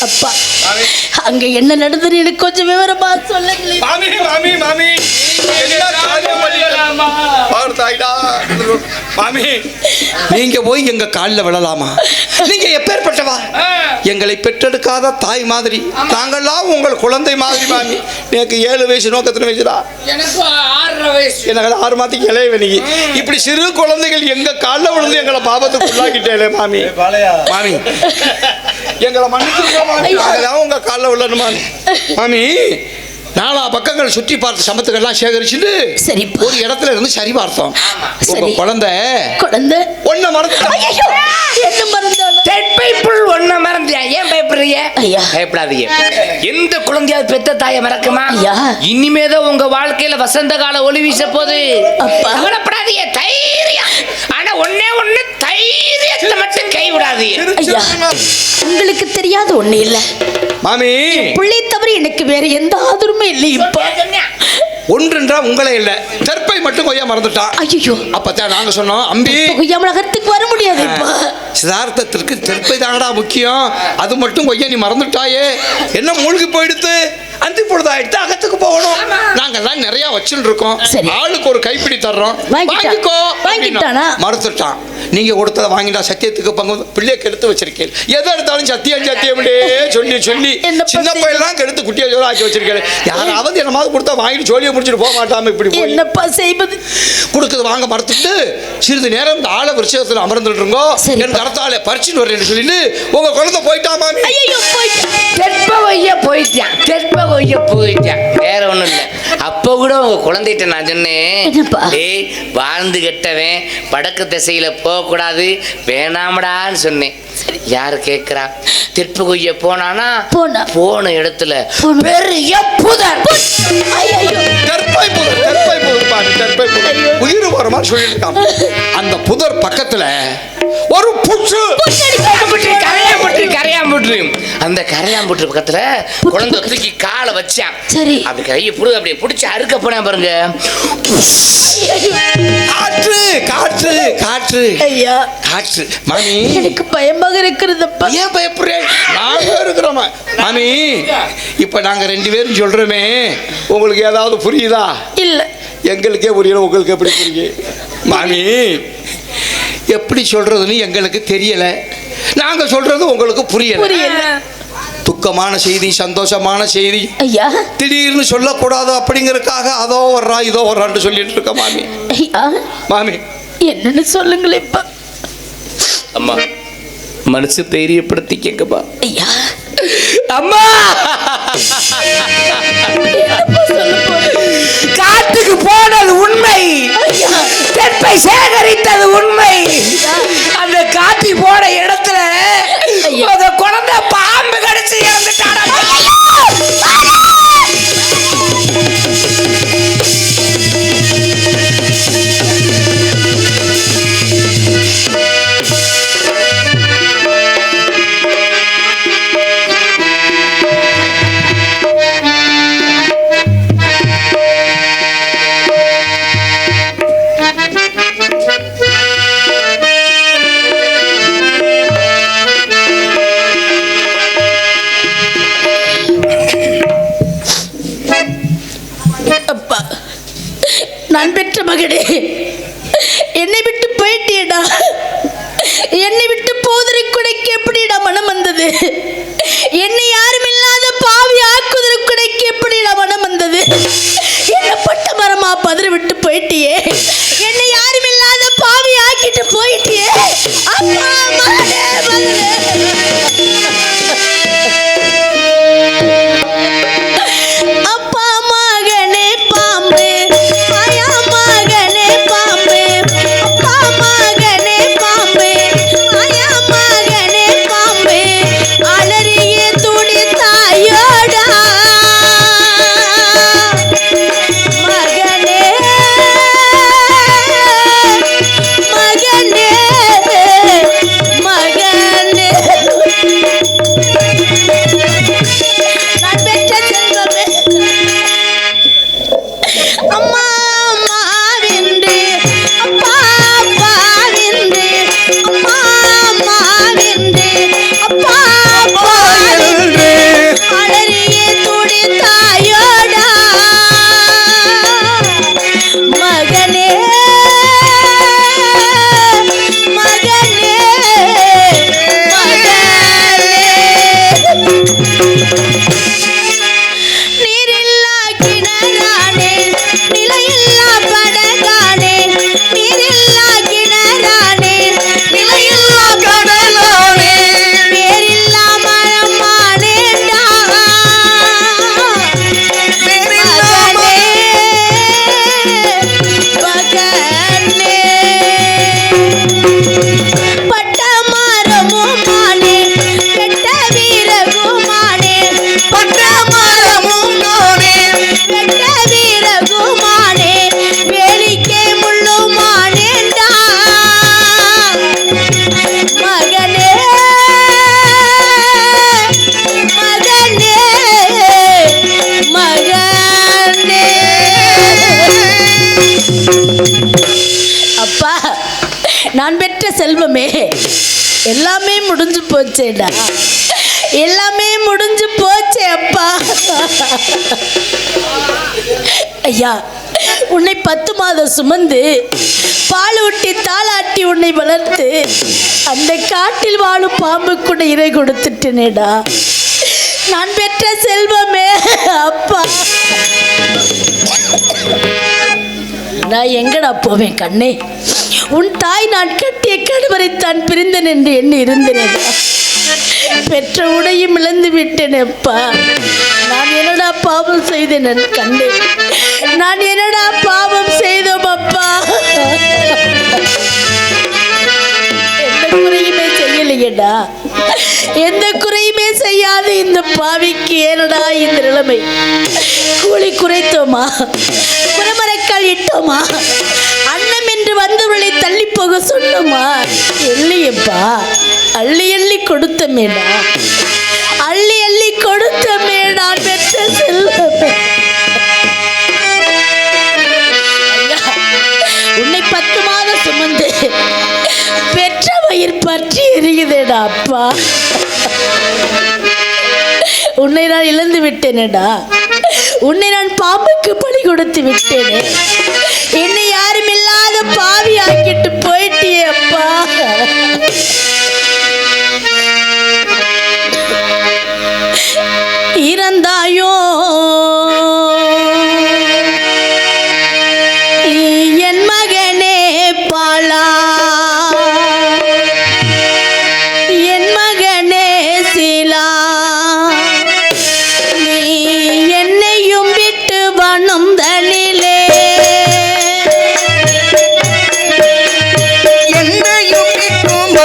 அப்பா, அங்க என்ன நடந்தது எனக்கு கொஞ்சம் விவரமா சொல்லுங்களேன். மாமி மாமி மாமி மாமி, நீங்க போய் எங்க காலில் விழலாமா? நீங்க எப்பேற்பட்டவா? எங்களை பெற்றெடுக்காத தாய் மாதிரி, நாங்கள்லாம் உங்கள் குழந்தை மாதிரி மாமி. எனக்கு 7 வயசு நோக்கத்தில் வயசுடா. எனக்கு 6 வயசு. எனக்கு 6 மாதத்துக்கு இளையவனிக்கு. இப்படி சிறு குழந்தைகள் எங்க காலில் விழுந்து எங்களை பாவத்துக்கு உள்ளாக்கிட்டே மாமி. மாமி எங்களை மன்னிச்சுங்க மாமி. நாங்கதான் உங்க காலில் விழணும் மாமி. மாமி நாலா பக்கங்கள் சுற்றி பார்த்து சமத்துக்கள்லாம் சேகரிச்சுட்டு சரிப்பா. ஒரு இடத்துல இருந்து சரி பார்த்தோம். உங்க சரி. குழந்தை ஒன்ன மறந்து என்ன மறந்தாலும் தெற்பைப்புள் ஒன்ன மறந்தியா? ஏன் பயப்படுறீங்க? ஐயா. பயப்படாதீங்க. எந்த குழந்தையாவது பெத்த தாயை மறக்குமா? ஐயா. இனிமேதான் உங்க வாழ்க்கையில வசந்த கால ஒளி வீச போது. அப்பா. கவலைப்படாதீங்க, தைரியம். ஆனா ஒண்ணே ஒண்ணு, தைரியத்தை மட்டும் கை விடாதீங்க. ஐயா, உங்களுக்கு தெரியாத ஒண்ணு இல்ல மாமி. பிள்ளை தவிர எனக்கு வேற எந்த ஆதரவுமே இல்லை. இப்ப ஒன்றுன்றா உங்களே இல்ல, தெற்பை மட்டும் கொய்யா மறந்துட்டான். ஐயோ, அப்பதான் நாங்க சொன்னோம், அம்பி கொய்யா மிளகத்துக்கு வர முடியாது. இப்ப சிதார்த்தத்திற்கு தெற்பை தானடா முக்கியம், அது மட்டும் கொய்யா நீ மறந்துட்டாயே, என்ன மூழ்கி போயிடுத்து, அந்தி பொழுதாயிடுத்து, அகத்துக்கு போகணும். நாங்கெல்லாம் நிறைய வச்சுட்டு இருக்கோம், சரி. ஆளுக்கு ஒரு கைப்பிடி தர்றோம், வாங்கிக்கோ. வாங்கிட்டானா? மறுத்துட்டான். நீங்க கொடுத்ததை வாங்கிட்டா சத்தியத்துக்கு பங்கு, பிள்ளைய கெடுத்து வச்சிருக்கேன். எதை எடுத்தாலும் சத்தியம் சத்தியம்டே சொல்லி சொல்லி சின்ன பையெல்லாம் கெடுத்து குட்டியா சொல்ல ஆக்கி வச்சிருக்கேன். யாராவது என்னமாவது கொடுத்தா வாங்கிட்டு சொல்லியை முடிச்சுட்டு போக மாட்டாம இப்படி என்னப்பா செய்வது? கொடுக்குறது வாங்க மறுத்துட்டு சிறிது நேரம் இந்த ஆள விருட்சத்தில் அமர்ந்துட்டு இருக்கோ, என் கரத்தால பறிச்சுன்னு வரேன்னு சொல்லிட்டு உங்க குழந்தை போயிட்டாமா. போயிட்டான். வேற ஒண்ணும் இல்ல. அப்ப கூட உங்க குழந்தைகிட்ட நான் சொன்னேன், டேய் வாழ்ந்து கெட்டவன் வடக்கு திசையில போக கூடாது வேணாமடான்னு சொன்னேன். யாரு கேக்குறா? தெற்பு கொய்ய போனானா, போன இடத்துல பெரிய புதர். உயிர் வர மாதிரி சொல்லிட்டு இருக்கான். அந்த புதர் பக்கத்துல ஒரு புற்று, கரையாம்புற்று. அந்த கரையாம்புற்று பக்கத்துல குழந்தை தூக்கி காலை வச்சான். சரி. அப்படி கையை புடு அப்படியே பிடிச்சி அறுக்க போனேன் பாருங்க. காற்று காற்று காற்று ஐயா, காற்று. மாமி, எனக்கு பயமாக இருக்கிறதப்பா. ஏன் பயப்படுறேன்? நாங்க இருக்கிறோம் மாமி. இப்ப நாங்க 2 பேரும் சொல்றோமே, உங்களுக்கு ஏதாவது புரியுதா? இல்ல, எங்களுக்கே புரியல, உங்களுக்கு எப்படி புரியுது? மாமி, எப்படி சொல்றதுன்னு எங்களுக்கு தெரியல, நாங்க சொல்றது உங்களுக்கு புரியல. துக்கமான செய்தி, சந்தோஷமான செய்தி ஐயா, திடீர்னு சொல்லக்கூடாது அப்படிங்கறதுக்காக அதோ வர்றா இதோ வர்றான்னு சொல்லிட்டு இருக்க மாமி. ஐயா, மாமி என்னன்னு சொல்லுங்களேப்பா. அம்மா, மனசு தைரியப்படுத்தி கேட்கப்பா. ஐயா, அம்மா, காட்டுக்கு போனது உண்மை, தெற்பை சேகரித்தது உண்மை. அந்த காட்டி போன இடத்துல அந்த குழந்தை பாம்பு கடிச்சு இறந்துட்டாடா. அப்பா, நான் பெற்ற மகனே, என்னை விட்டு போயிட்டேடா. என்னை விட்டு போதற்கு குடைக்கு எப்படிடா மனம் வந்தது? என்னை யாரும் இல்லாத பாவி ஆக்குதற்கு குடைக்கு எப்படிடா மனம் வந்தது? என்ன பட்ட மரமா பதறி விட்டு போயிட்டியே, என்னை யாரும் இல்லாத பாவி ஆக்கிட்டு போயிட்டியே. அப்பா, மகனே, மகனே. செல்வமே, எல்லாமே முடிஞ்சு போச்சேடா, எல்லாமே முடிஞ்சு போச்சே அப்பா. ஐயா, உன்னை 10 மாதம் சுமந்து பால் ஊட்டி தாளாட்டி உன்னை வளர்த்து அந்த காட்டில் வாழும் பாம்பு கூட இறை கொடுத்துட்டேனேடா. நான் பெற்ற செல்வமே அப்பா. நான் எங்கடா போவேன் கண்ணே? உன் தாய் நான் கட்டிய கணவரைத்தான் பிரிந்தேன் என்று எண்ணி இருந்தேனேடா. பெற்ற உடையும் இழந்து விட்டேன் அப்பா. நான் என்னடா பாவம் செய்தேன் என் கண்ணே? நான் என்னடா பாவம் செய்தோம் அப்பா? எந்த குறையுமே செய்யலையேடா, எந்த குறையுமே செய்யாத இந்த பாவிக்கு ஏனடா இந்த நிலைமை? கூலி குறைத்தோமா, குறமரக்கால் இட்டோமா, அன்னம் என்று வந்தவர்களை தள்ளி போக சொன்னோமா? இல்லையப்பா, அள்ளி அள்ளி கொடுத்தமேடா, அள்ளி அள்ளி கொடுத்தமே நான் பெற்ற செல்வமே. ஐயா, உன்னை 10 மாதம் சுமந்து பெற்ற வயிறு பற்றி எரியுதேடா அப்பா. உன்னை நான் இழந்து விட்டேனேடா, உன்னை நான் பாம்புக்கு பலி கொடுத்து விட்டேனே. என்னை யாரும் இல்லாத பாவி ஆக்கிட்டு போயிட்டியே அப்பா. இறந்தாயோ என் மகனே பாலா, என் மகனே சீலா, நீ என்னையும் விட்டு வனம் தனிலே, என்னையும் விட்டும்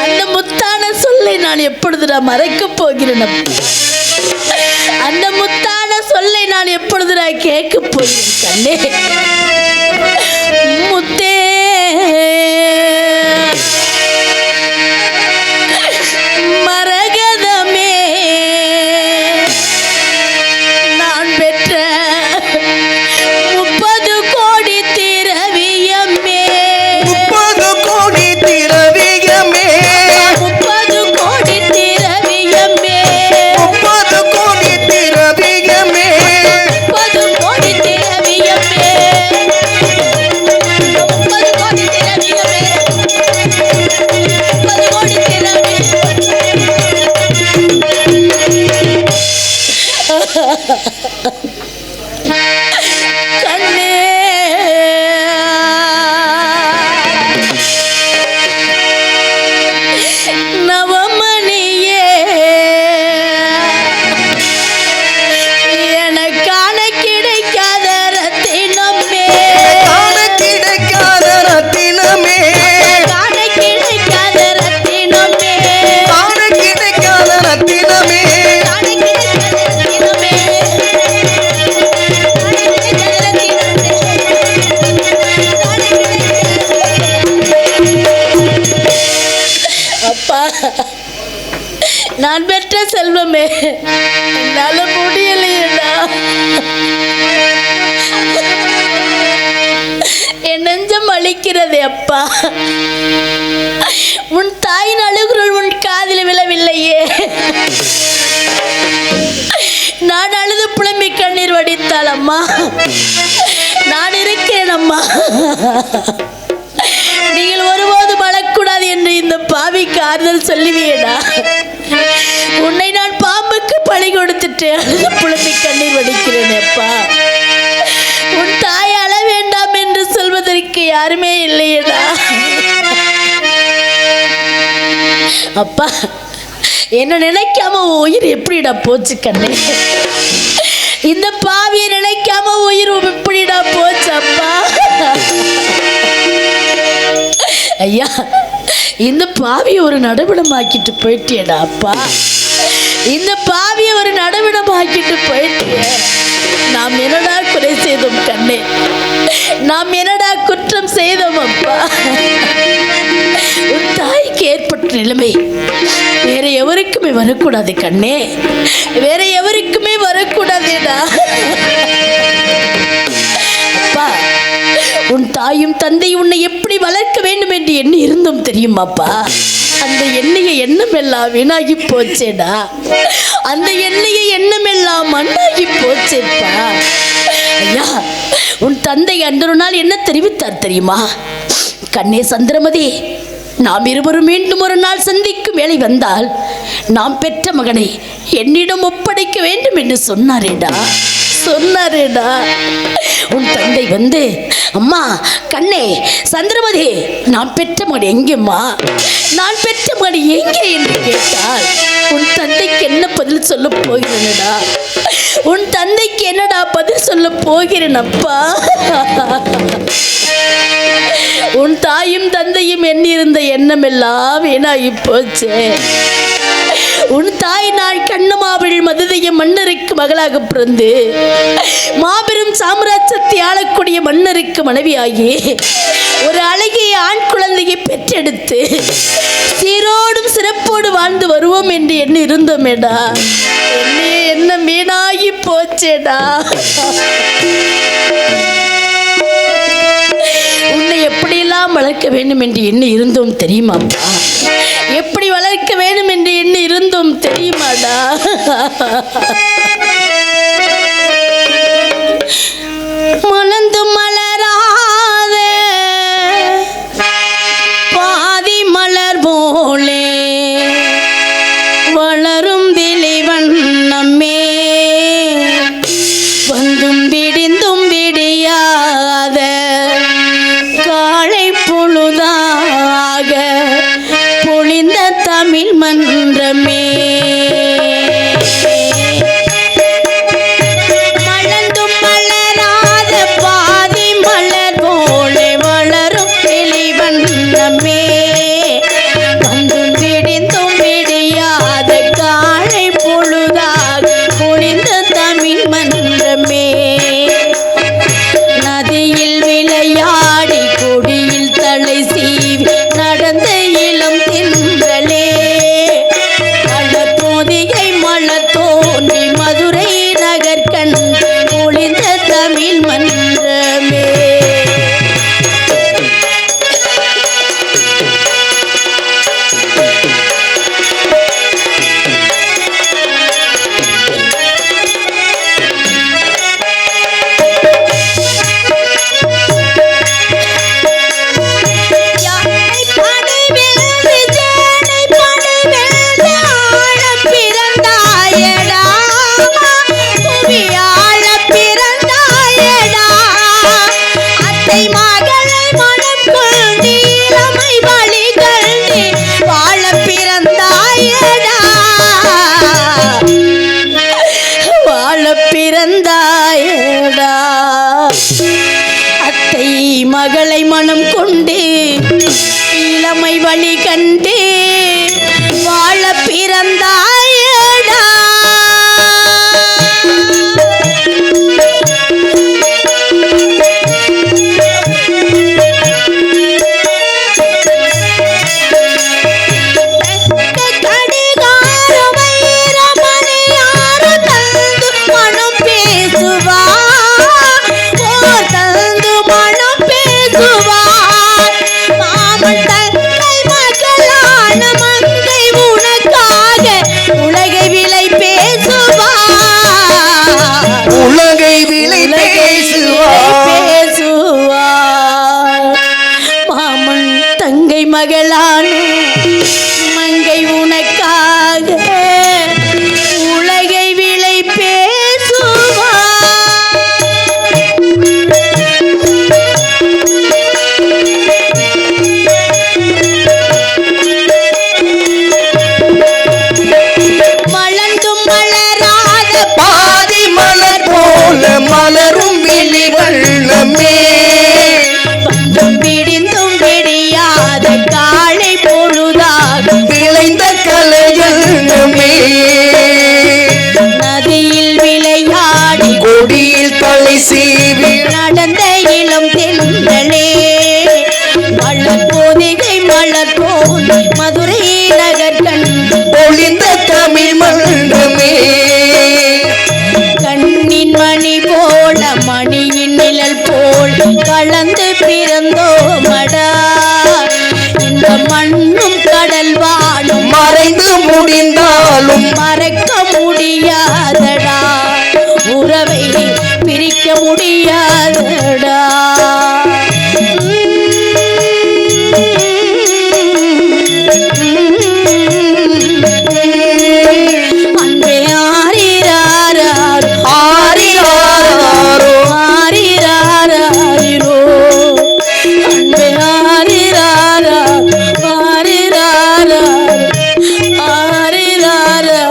அந்த முத்தான சொல்லை நான் எப்பொழுது நான் மறக்கப் போகிறேன் அப்பா? அந்த முத்தான சொல்லை நான் எப்பொழுது நான் கேட்கப் போகிறேன் கண்ணே? முத்தே மரகதமே நான் பெற்ற 30 கோடி திரவியமே 30 கோடி திரவியமே 30 கோடி திரவியமே 30 கோடி திரவியமே 30 கோடி திரவியமே 30 கோடி திரவியமே 30 கோடி கண்ணே நவமணியே எனக்கான கிடைக்காத ரத்தினமே காண கிடைக்காத ரத்தினமே காண கிடைக்காத ரத்தினமே காண கிடைக்காத ரத்தினமே காண கிடைக்காத ரத்தினமே அப்பா நான் பெற்ற செல்வமே என்னால முடியலையேடா. என் நெஞ்சம் அழிக்கிறதே அப்பா. உன் தாயின் அழுகுரல் உன் காதில் விழவில்லையே. நான் அழுது புலம்பி கண்ணீர் வடித்தாள் அம்மா. நான் இருக்கிறேன் அம்மா. நீங்கள் ஒருபோதும் அழக்கூடாது என்று இந்த பாவிக்கு ஆறுதல் சொல்லுவியடா. உன்னை நான் பாம்புக்கு பழி கொடுத்துட்டு அழுது புலம்பி கண்ணீர் வடிக்கிறேன் அப்பா. உன் தாய் அழ வேண்டாம் என்று சொல்வதற்கு யாருமே இல்லையடா. அப்பா என்ன நினைக்காம உயிர் எப்படிடா போச்சு கண்ணே? இந்த பாவியை நினைக்காம உயிர் எப்படிடா போச்சு அப்பா? ஐயா இந்த பாவியை ஒரு நடுவிடமாக்கிட்டு போயிட்டியடா அப்பா. இந்த பாவியை ஒரு நடுவிடமாக்கிட்டு போயிட்டிய. நாம் என்னடா குறை செய்தோம் கண்ணே? நாம் என்னடா குற்றம் செய்தோம் அப்பா? உன் தாய்க்கு ஏற்பட்ட நிலைமை வேற எவருக்குமே வரக்கூடாது கண்ணே. வேற எவருக்குமே வரக்கூடாதேடா. அப்பா உன் தாயும் தந்தை உன்னை எப்படி வளர்க்க வேண்டும் என்று எண்ணி இருந்தும் தெரியுமாப்பா? அந்த எண்ணெயை எண்ணமெல்லாம் வீணாகி போச்சேடா. அந்த எண்ணெயை எண்ணமெல்லாம் மண்ணாகி போச்சேப்பா. ஐயா உன் தந்தை அன்று நாள் என்ன தெரிவித்தார் தெரியுமா? கண்ணே சந்திரமதி, நாம் இருவரும் மீண்டும் ஒரு நாள் சந்திக்கும் வேலை வந்தால் நாம் பெற்ற மகனை என்னிடம் ஒப்படைக்க வேண்டும் என்று சொன்னாரேடா. உன் தந்தை வந்து, அம்மா கண்ணே சந்திரமதி, நான் பெற்ற மகன் எங்கேம்மா, நான் பெற்ற மகன் எங்கே என்று கேட்டால் உன் தந்தைக்கு என்ன பதில் சொல்ல போகிறேனடா? உன் தந்தைக்கு என்னடா பதில் சொல்ல போகிறேன் அப்பா? உன் தாயும் தந்தையும் எண்ணிருந்த எண்ணமெல்லாம் வீணாகி போச்சு. உன் தாய் நான் கண்ணமாவில் மதுதைய மன்னருக்கு மகளாக பிறந்து மாபெரும் சாம்ராஜ்யத்தை ஆளக்கூடிய மன்னருக்கு மனைவியாகி ஒரு அழகிய ஆண் குழந்தையை பெற்றெடுத்து சீரோடும் சிறப்போடு வாழ்ந்து வருவோம் என்று எண்ணி இருந்தோமேடா. என்ன வீணாகி போச்சேடா. உன்னை எப்படியெல்லாம் வளர்க்க வேண்டும் என்று எண்ணி இருந்தோம் தெரியுமாப்பா? எப்படி வளர்க்க வேண்டும் என்று எண்ணி இருந்தோம் தெரியுமாடா? மலர்ந்து மலராத பாதி மலர் போலே வளரும் திலைவண்ணமே, வந்தும் விடிந்தும் விடியாத காலை பொழுதாக பொழிந்த தமிழ் மன்றமே. மலர்ந்தும் மலராத பாதி மலர் போலே வளரும் தெளிவன் கோவில் மன்றமே. பிறந்தாயடா அத்தை மகளை மனம் கொண்டு இளமை வழி கண்டு வாழ பிறந்தாயடா. மகளான மங்கை உனக்காக உலகை விலை பேசுவார். மலர்ந்தும் மலராத பாதி மலர் போல மலரும் விழி வண்ணமே பிடிந்தும் விடியாத காலை பொழுதாக விளைந்த கலையமே நதியில் விளையாடி கொடியில் தலை சீவி நடந்த இளம் தென்றலே மலர் பொதிகை மலர் போல் மதுரை நகர் கண்டு ஒளிந்த தமிழ் மன்றமே கண்ணின் மணி போல மணியின் நிழல் போல் கலந்து பிறந்தோமடா. இந்த மண்ணும் கடல் வாழும் மறைந்து முடிந்தாலும் மறக்க முடியாதடா, உறவை பிரிக்க முடியாதடா. அன்பே ஆரிராரோ ஆரிராரோ ஆரிராரோ அன்பே ஆரிராரோ ஆரிராரோ ஆரிராரோ.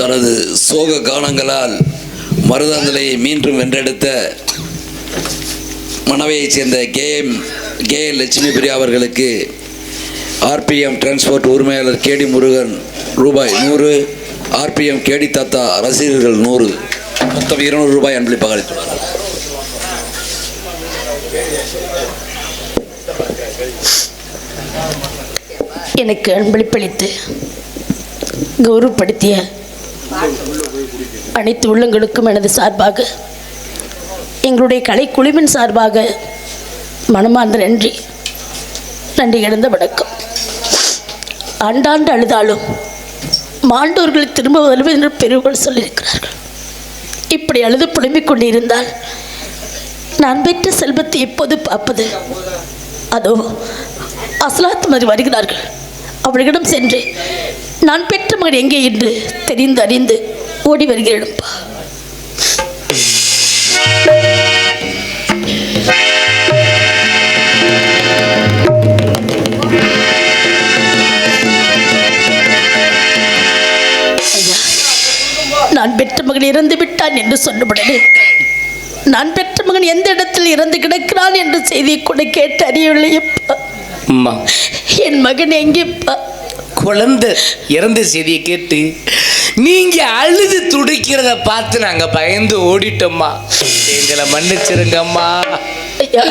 தனது சோக கானங்களால் மருதாந்தலையை மீண்டும் வென்றெடுத்த மணவையைச் சேர்ந்த கே லட்சுமி பிரியா அவர்களுக்கு ஆர்பிஎம் டிரான்ஸ்போர்ட் உரிமையாளர் கேடி முருகன் ரூபாய் 100, ஆர்பிஎம் கேடி தாத்தா ரசிகர்கள் 100, மொத்தம் 200 ரூபாய் அன்பளிப்பாக அளித்துள்ளார். எனக்கு அன்பளிப்பளித்து கௌரவப்படுத்திய அனைத்து உள்ளங்களுக்கும் எனது சார்பாக, எங்களுடைய கலைக்குழுவின் சார்பாக மனமார்ந்த நன்றி இழந்த வணக்கம். ஆண்டாண்டு அழுதாலும் மாண்டோர்கள் திரும்ப வருவது என்று பெரியவர்கள் சொல்லியிருக்கிறார்கள். இப்படி அழுது புலம்பிக் கொண்டிருந்தால் நான் பெற்ற செல்வத்தை எப்போது பார்ப்பது? அதோ அஸ்லாத் மாதிரி வருகிறார்கள். அவர்களிடம் சென்று நான் பெற்ற மகன் எங்கே என்று தெரிந்து அறிந்து ஓடி வருகிறேன்ப்பா. நான் பெற்ற மகன் இறந்து விட்டான் என்று சொன்னவுடனே நான் பெற்ற மகன் எந்த இடத்தில் இறந்து கிடக்கிறான் என்ற செய்தியை கூட கேட்டு அறியவில்லையப்பா. என் மகன் எங்கேப்பா? குழந்தை இறந்த செய்தியை கேட்டு நீங்க அழுது துடிக்கிறத பார்த்து நாங்க பயந்து ஓடிட்டோம்மா. எங்களை மன்னிச்சிருங்கம்மா. ஐயா.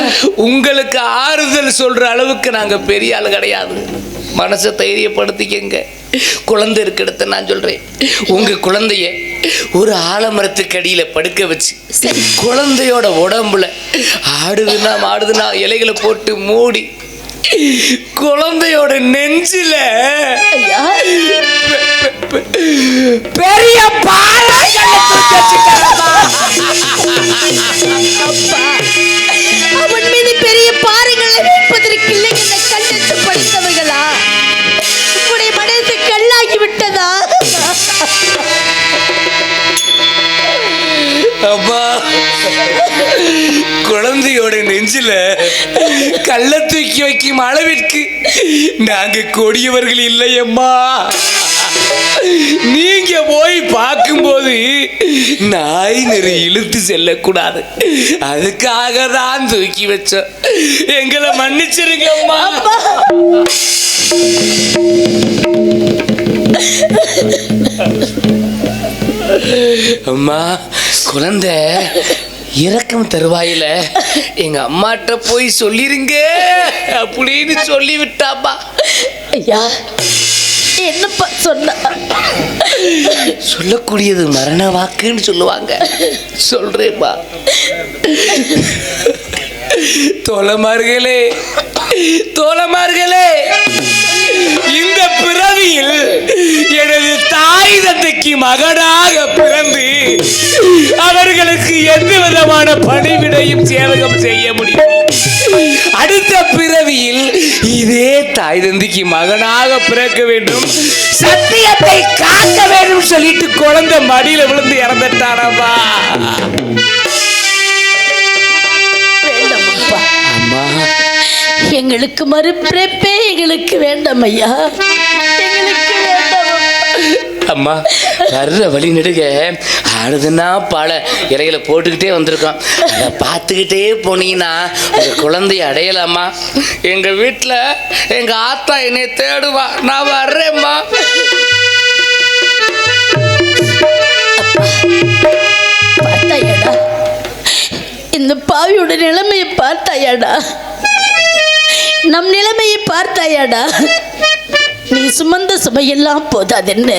உங்களுக்கு ஆறுதல் சொல்ற அளவுக்கு நாங்க பெரிய ஆள் கிடையாது. மனசை தைரியப்படுத்திக்கங்க. குழந்தை இருக்கிறத நான் சொல்றேன். உங்க குழந்தைய ஒரு ஆலமரத்துக்கு அடியில படுக்க வச்சு குழந்தையோட உடம்புல ஆடுதுன்னா இலைகளை போட்டு மூடி குழந்தையோட நெஞ்சில ஐயா பெரிய பாறை அவன் மீது பெரிய பாறைகளை வைப்பதற்கு இல்லை என்ற கண்ணெட்டு படித்தவர்களா? உங்களுடைய மனசு கல்லாகி விட்டதா? அம்மா, குழந்தையோட நெஞ்சில கள்ள தூக்கி வைக்கும் அளவிற்கு நாங்க கொடியவர்கள் இல்லையம்மா. நீங்க போய் பார்க்கும்போது நாய் நெறி இழுத்து செல்லக்கூடாது, அதுக்காக தான் தூக்கி வச்சோம். எங்களை மன்னிச்சிருங்க அம்மா. அம்மா, குழந்தை இறக்கம் தருவாயில எங்க அம்மாட்ட போய் சொல்லிருங்க அப்படின்னு சொல்லி விட்டாப்பா. ஐயா என்னப்பா சொன்ன? சொல்லக்கூடியது மரண வாக்குன்னு சொல்லுவாங்க. சொல்றேப்பா. தோழமார்களே, இந்த பிறவியில் எனது தாய் தந்தைக்கு மகனாக பிறந்து அவர்களுக்கு எந்த விதமான பணிவிடையும் சேவகம் செய்ய முடியும். அடுத்த பிறவியில் இதே தாய் தந்தைக்கு மகனாக பிறக்க வேண்டும், சத்தியத்தை காக்க வேண்டும் சொல்லிட்டு குழந்தை மடியில விழுந்து இறந்துட்டானப்பா. அம்மா, எங்களுக்கு மறுபிறப்பே எங்களுக்கு வேண்டாம் ஐயா, எங்களுக்கு வேண்டாம். அம்மா, வர்ற வழி நெடுக ஆடுதுன்னா பல இலைகளை போட்டுக்கிட்டே வந்திருக்கோம். அதை பார்த்துக்கிட்டே போனீங்கன்னா உங்க குழந்தைய அடையலாமா? எங்க வீட்டில் எங்க ஆத்தா என்னை தேடுவா, நான் வர்றேம்மா. பார்த்தாயாடா இந்த பாவியோட நிலைமையை? பார்த்தாயாடா நம் நிலைமையை? பார்த்தாயாடா? நீ சுமந்த சுமையெல்லாம் போதாதென்ன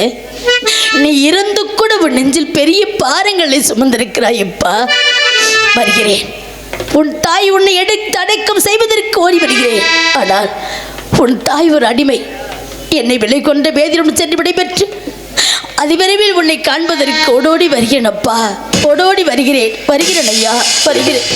நீ இறந்து கூட உன் நெஞ்சில் பெரிய பாரங்களை சுமந்திருக்கிறாயப்பா. வருகிறேன், உன் தாய் உன்னை எடுத்து அடக்கம் செய்வதற்கு ஓடி வருகிறேன். ஆனால் உன் தாய் ஒரு அடிமை. என்னை விலை கொண்ட வேதியிடம் சென்று விடைபெற்று அதிவிரைவில் உன்னை காண்பதற்கு ஓடோடி வருகிறேன் அப்பா, ஓடோடி வருகிறேன். வருகிறேன் ஐயா, வருகிறேன்.